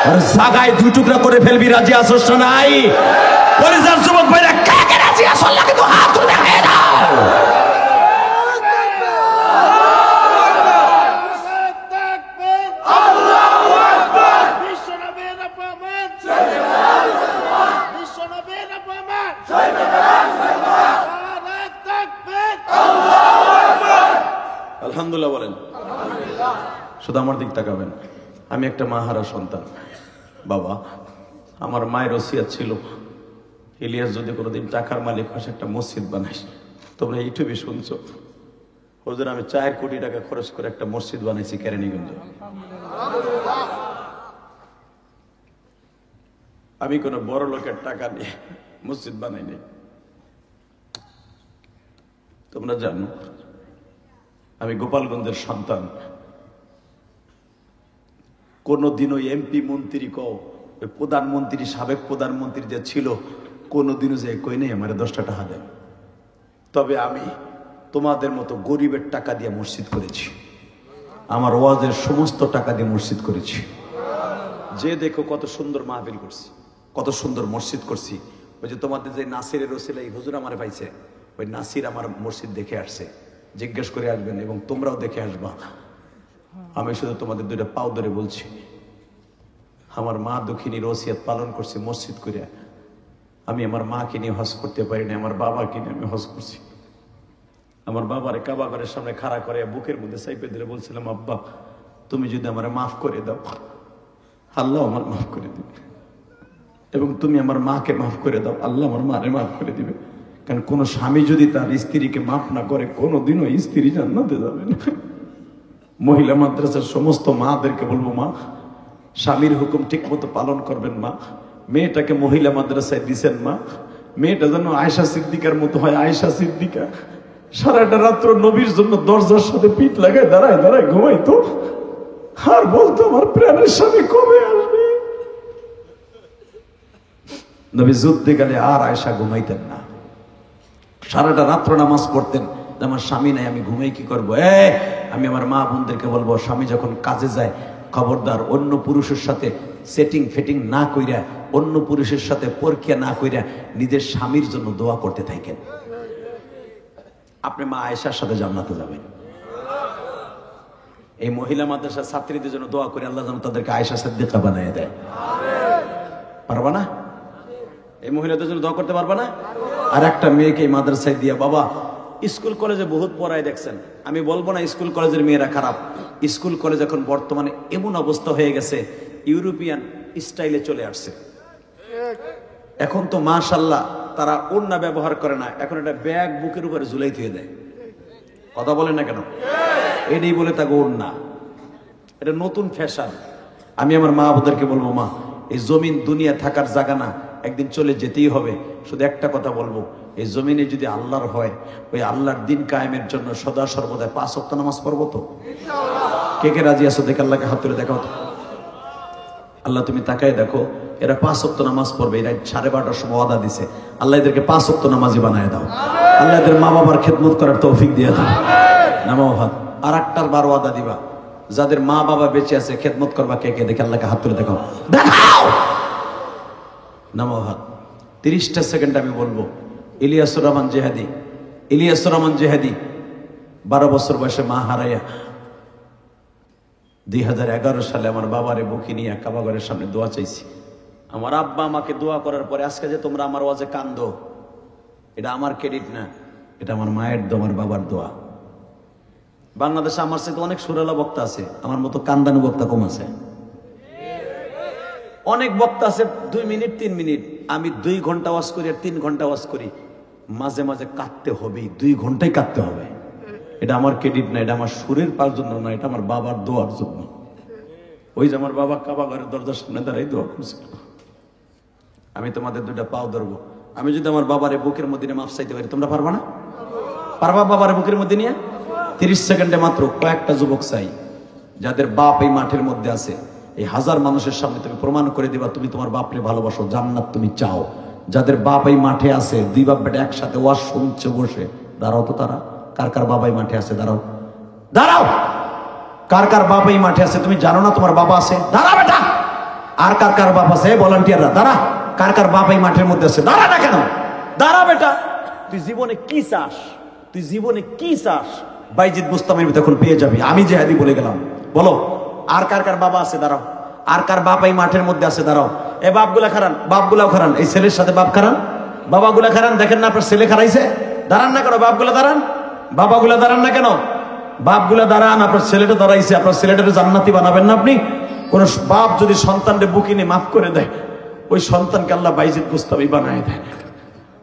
আর জায়গায় 2 টুকরা করে ফেলবি। রাজি আসছ নাই? কলিজার যুবক ভাইরা, কে কে রাজি আসছ? লাগে তো হাত তুলে দেখায় দাও। আল্লাহু আকবার। বিশ্বনবীর প্রমাণ, বিশ্বনবীর প্রমাণ, আলহামদুলিল্লাহ বলেন। শুধু আমার দিক তাকাবেন। আমি একটা মাহারা সন্তান। বাবা, আমার মায়ের ওসিয়ত ছিল, ইলিয়াস যদি কোনোদিন টাকার মালিক হয়, একটা মসজিদ বানাইস। তোমরা ইউটিউবে শুনছো, হুজুর আমি 4 কোটি টাকা খরচ করে একটা মসজিদ বানাইছি কেরানীগঞ্জে। আমি কোনো বড় লোকের টাকা নিয়ে মসজিদ বানাই নাই। তোমরা জানো আমি গোপালগঞ্জের সন্তান। কোনদিনও এমপি মন্ত্রী প্রধানমন্ত্রী, সাবেক প্রধানমন্ত্রী যে ছিল, কোনদিনও যে কই নেই আমার 10টা টাকা দেন। তবে আমি তোমাদের মতো গরিবের টাকা দিয়ে মসজিদ করেছি, আমার ওয়াজের সমস্ত টাকা দিয়ে মসজিদ করেছি। যে দেখো কত সুন্দর মাহফিল করছি, কত সুন্দর মসজিদ করছি। ওই যে তোমাদের যে নাসিরের ওসিলা এই হুজুর আমার পাইছে, ওই নাসির আমার মসজিদ দেখে আসছে, জিজ্ঞেস করে আসবেন এবং তোমরাও দেখে আসবা। আমি শুধু তোমাদের 2টা পাও ধরে বলছি, আমার মা দক্ষিণীর ওসিয়ত পালন করছে মসজিদ করে। আমি আমার মাকে নিয়ে হজ করতে পারি না, আমার বাবাকে নিয়ে আমি হজ করছি। আমার বাবারে কাবা ঘরের সামনে খাড়া করে বুকের মধ্যে চাইপে ধরে বলছিলাম, আব্বা তুমি যদি আমার মাফ করে দাও, আল্লাহ আমার মাফ করে দিবে, এবং তুমি আমার মাকে মাফ করে দাও, আল্লাহ আমার মারে মাফ করে দিবে। কারণ কোন স্বামী যদি তার স্ত্রীকে মাফ না করে, কোনোদিনও স্ত্রী জান্নাতে যাবে না। মহিলা মাদ্রাসার সমস্ত মাদেরকে বলবো, মা স্বামীর হুকুম ঠিক মতো পালন করবেন। মা মেয়েটাকে মহিলা মাদ্রাসায় দিছেন, মা মেয়েটা যেন আয়েশা সিদ্দিকার মতো হয়। আয়েশা সিদ্দিকা সারাটা রাত্র নবীর জন্য দরজার সাথে পিঠ লাগায় দাঁড়ায় দাঁড়ায় ঘুমাইতো, আর বলতো আমার প্রাণের স্বামী কবে আসবে। নবী যুদ্ধে গেলে আর আয়েশা ঘুমাইতেন না, সারাটা রাত্র নামাজ পড়তেন। আমার স্বামী নাই, আমি ঘুমাই কি করবো? আমি আমার মা বোনদেরকে বলবো, স্বামী যখন কাজে যায় খবরদার অন্য পুরুষের সাথে সেটিং ফেটিং না কইরা, অন্য পুরুষের সাথে পরকিয়া না কইরা নিজের স্বামীর জন্য দোয়া করতে থাকেন। আপনি মা আয়েশার সাথে জান্নাতে যাবেন। এই মহিলা মাদ্রাসার ছাত্রীদের জন্য দোয়া করে আল্লাহ যেন তাদেরকে আয়েশা সিদ্দিকা বানিয়ে দেয়। পারবা না? এই মহিলাদের জন্য দোয়া করতে পারবা না? আর একটা মেয়েকে এই মাদ্রাসায় দিয়া, বাবা স্কুল কলেজে বহুত পড়ায় দেখছেন, আমি বলবো না স্কুল কলেজের মেয়েরা খারাপ। স্কুল কলেজ এখন বর্তমানে এমন অবস্থা হয়ে গেছে, ইউরোপিয়ান স্টাইলে চলে আসছে। এখন তো মাশাআল্লাহ তারা ওড়না ব্যবহার করে না, এখন একটা ব্যাগ বুকের উপরে ঝুলাই দিয়ে দেয়। কথা বলে না কেন? এটাই বলে তাকে ওড়না, এটা নতুন ফ্যাশন। আমি আমার মা বোনদেরকে বলবো, মা এই জমিন দুনিয়া থাকার জায়গা না, একদিন চলে যেতেই হবে। শুধু একটা কথা বলবো, এই জমিনে যদি আল্লাহর হয়, ওই আল্লাহর দিন কায়েমের জন্য সদা সর্বদা 5 ওয়াক্ত নামাজ পড়বো তো? কে কে রাজি আছো? দেখে আল্লাহকে হাত তুলে দেখাও তো। আল্লাহ তুমি তাকায় দেখো, এরা 5 ওয়াক্ত নামাজ পড়বে, এরা 12:30টার সময় ওয়াদা দিছে। আল্লাহ এদেরকে 5 ওয়াক্ত নামাজি বানায় দাও। আল্লাহ এদের মা বাবার খেদমত করার তৌফিক দিয়ে দাও। নামাও হাত। আর একটার বার ওয়াদা দিবা, যাদের মা বাবা বেঁচে আছে খেদমত করবা। কে কে? দেখে আল্লাহকে হাত তুলে দেখাও, দেখাও। নামাও হাত। 30টা সেকেন্ড আমি বলবো। ইলিয়াসুর রহমান জেহাদি, ইলিয়াসুর রহমান জেহাদি 12 বছর বয়সে মা হারাইয়া 2011 সালে আমার বাবারে বুকে নিয়ে কাবাঘরের সামনে দোয়া চাইছি। আমার আব্বা আমাকে দোয়া করার পরে আজকে যে তোমরা আমার ওয়াজে কান্দো, এটা আমার ক্রেডিট না, এটা আমার মায়ের দোয়া, আমার বাবার দোয়া। বাংলাদেশে আমার সাথে অনেক সুরালা বক্তা আছে, আমার মতো কান্দানু বক্তা কম আছে। অনেক বক্তা আছে 2 মিনিট 3 মিনিট, আমি 2 ঘন্টা ওয়াজ করি আর 3 ঘন্টা ওয়াজ করি। মাঝে মাঝে কাঁদতে হবে, 2 ঘন্টাই কাঁদতে হবে। এটা আমার ক্রেডিট না, এটা আমার সুরের পার জন্য না, এটা আমার বাবার দোয়ার জন্য। ওই যে আমার বাবা কাবা ঘরের দরজার সামনে দাঁড়াই দোয়া করছিল। আমি তোমাদের 2টা পাও ধরবো। আমি যদি আমার বাবারে বুকের মধ্যে নিয়ে মাফ চাইতে পারি, তোমরা পারবা না? পারবা বাবারে বুকের মধ্যে নিয়ে? 30 সেকেন্ডে মাত্র কয়েকটা যুবক চাই, যাদের বাপ এই মাঠের মধ্যে আছে। এই 1000 মানুষের সামনে তুমি প্রমাণ করে দিবা তুমি তোমার বাপরে ভালোবাসো, জান্নাত তুমি চাও। যাদের বাপ এই মাঠে আছে, 2 বাপ বেটা একসাথে ওয়াজ শুনছে বসে, দাঁড়াও তো তারা। কার কার বাবা এই মাঠে আছে? দাঁড়াও, দাঁড়াও। কার কার বাবা এই মাঠে আছে? তুমি জানো না তোমার বাবা আছে? দাঁড়া বেটা। আর কার কার বাপ আছে? ভলান্টিয়াররা দাঁড়া। কার কার বাবা এই মাঠের মধ্যে আছে? দাঁড়া না কেন? দাঁড়া বেটা। তুই জীবনে কি চাস? তুই জীবনে কি চাস? বাইজিদ বুস্তামের তখন পেয়ে যাবি। আমি জেহাদি বলে গেলাম। বলো আর কার কার বাবা আছে? দাঁড়াও। আর কার বাপ এই মাঠের মধ্যে আছে? দাঁড়াও। এ বাপগুলা খারান, বাপগুলাও খারান। এই ছেলের সাথে বাপ খারান, বাবাগুলা খারান। দেখেন না আপনার ছেলে খারাইছে? দাঁড়ান না কেন? বাপগুলা দাঁড়ান, বাবাগুলা দাঁড়ান না কেন? বাপগুলা দাঁড়ান। আপনার ছেলেটা দাঁড়াইছে, আপনার ছেলেটাকে জান্নাতি বানাবেন না আপনি? কোন বাপ যদি সন্তানকে বুকে নিয়ে মাফ করে দেয়, ওই সন্তানকে আল্লাহ বাইজিদ বুস্তামি বানায় দেয়।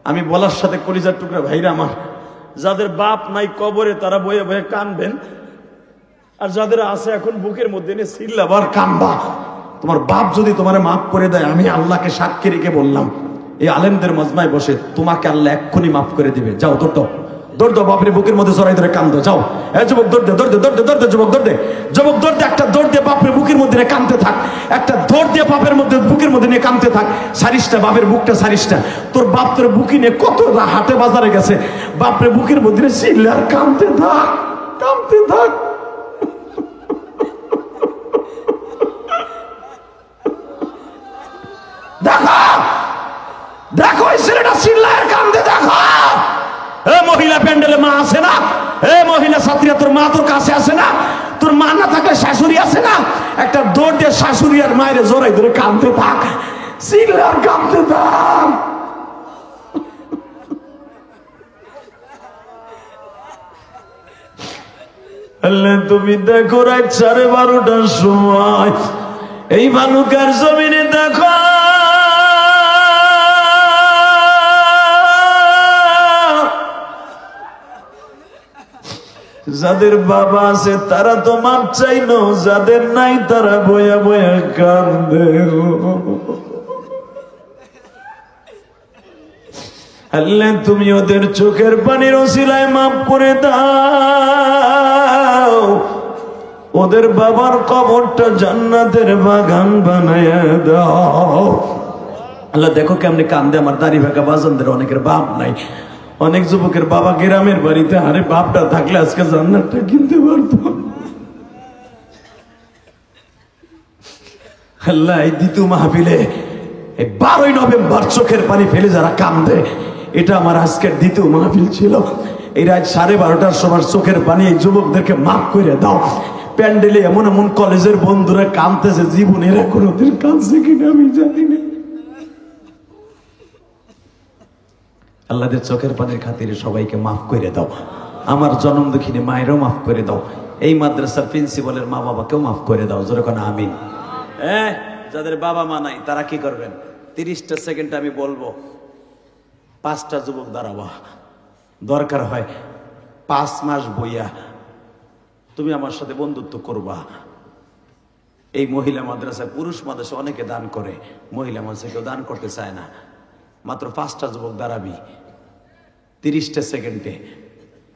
আমি বলার সাথে কলিজার টুকরা ভাইরা আমার, যাদের বাপ নাই কবরে তারা বয়ে বয়ে কানবেন, আর যাদের আছে এখন বুকের মধ্যে নিয়ে চিল্লাবার কানবা। তোমার বাপ যদি তোমার মাফ করে দেয়, আমি আল্লাহকে সাক্ষী রেখে বললাম, এই আলেমদের মজমায় বসে তোমাকে আল্লাহ এক্ষুনি মাফ করে দিবে। যাও দৌড় দাও, বাপরে বুকের মধ্যে জড়াই ধরে কান্দো, যাও। যুবক দৌড় দে, যুবক দৌড় দে, যুবক দৌড় দে, একটা দৌড় দিয়ে বাপরে বুকের মধ্যে নিয়ে কাঁদতে থাক, একটা দৌড় দিয়ে বাপের মধ্যে বুকের মধ্যে নিয়ে কাঁদতে থাক। সারিসটা বাপের বুকটা সারিসটা, তোর বাপ তোর বুকি নিয়ে কত হাটে বাজারে গেছে, বাপরে বুকের মধ্যে নিয়ে চিল্লে আর কাঁদতে থাক, কাঁদতে থাক। দেখো দেখো এই ছেলেটা চিল্লায় কান্দে, দেখো। এ মহিলা প্যান্ডেলে মা আছে না? এ মহিলা ছাত্রীরা, তোর মা তোর কাছে আছে না? তোর মা না থাকলে শাশুড়ি আছে না? একটা দৌড় দিয়ে শাশুড়ি আর মায়ের জোরাই ধরে কাঁদতে থাক, চিল্লার কাঁদতে থাক। আল্লাহ তুমি দেখো রাত 12:30টার সময় এই ভালুকার জমিনে দেখো যাদের বাবা আছে তারা তো মাপ চাইলো, যাদের নাই তারা বয়া বয়া কান্দে। আল্লাহ তুমি ওদের চোখের পানির ওসিলায় মাফ করে দাও, ওদের বাবার কবরটা জান্নাতের বাগান বানায়া দাও। আল্লাহ দেখো কেমনে কান্দে আমার দাড়ি ভাগা বাজানদের, অনেকের বাপ নাই, অনেক যুবকের বাবা গ্রামের বাড়িতে, আরে বাপটা থাকলে আজকে জান্নাতটা কিনতে পারতো। আল্লাহ এই দ্বিতীয় মাহফিলে এই 12ই নভেম্বর চোখের পানি ফেলে যারা কান্দে, এটা আমার আজকের দ্বিতীয় মাহফিল ছিল। এই রাত 12:30টার সময় চোখের পানি এই যুবকদেরকে মাফ করে দাও। প্যান্ডেলে এমন এমন কলেজের বন্ধুরা কাঁদতেছে, জীবনের কোনোদিন কাঁদছে কিনা আমি জানি না। আল্লাহদের চোখের পানির খাতিরে সবাইকে মাফ করে দাও, আমার জন্ম দুঃখিনী মায়েরও মাফ করে দাও, এই মাদ্রাসার প্রিন্সিপালের মা বাবাকেও মাফ করে দাও। জোরে কোন আমিন। যাদের বাবা মা নাই তারা কি করবেন? 30টা সেকেন্ড আমি বলবো, 5টা যুবক দাঁড়াবা, দরকার হয় 5 মাস বইয়া তুমি আমার সাথে বন্ধুত্ব করবা। এই মহিলা মাদ্রাসায়, পুরুষ মাদ্রাসা অনেকে দান করে, মহিলা মাদ্রাসা কেউ দান করতে চায় না। মাত্র 5টা যুবক দাঁড়াবি 30টা সেকেন্ডে।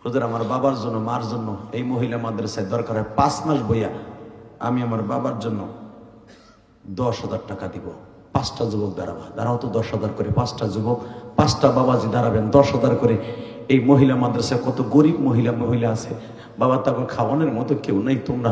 হুজুর আমার বাবার জন্য, মার জন্য এই মহিলা মাদ্রাসায় দরকার হয় 5 মাস বইয়া আমি আমার বাবার জন্য 10,000 টাকা দিব। 5টা যুবক দাঁড়াবা, দাঁড়াও তো 10,000 করে। 5টা যুবক, 5টা বাবাজি দাঁড়াবেন, 10,000 করে। এই মহিলা মাদ্রাসায় কত গরিব মহিলা আছে, বাবা তাকে খাওয়ানোর মতো কেউ নেই, তোমরা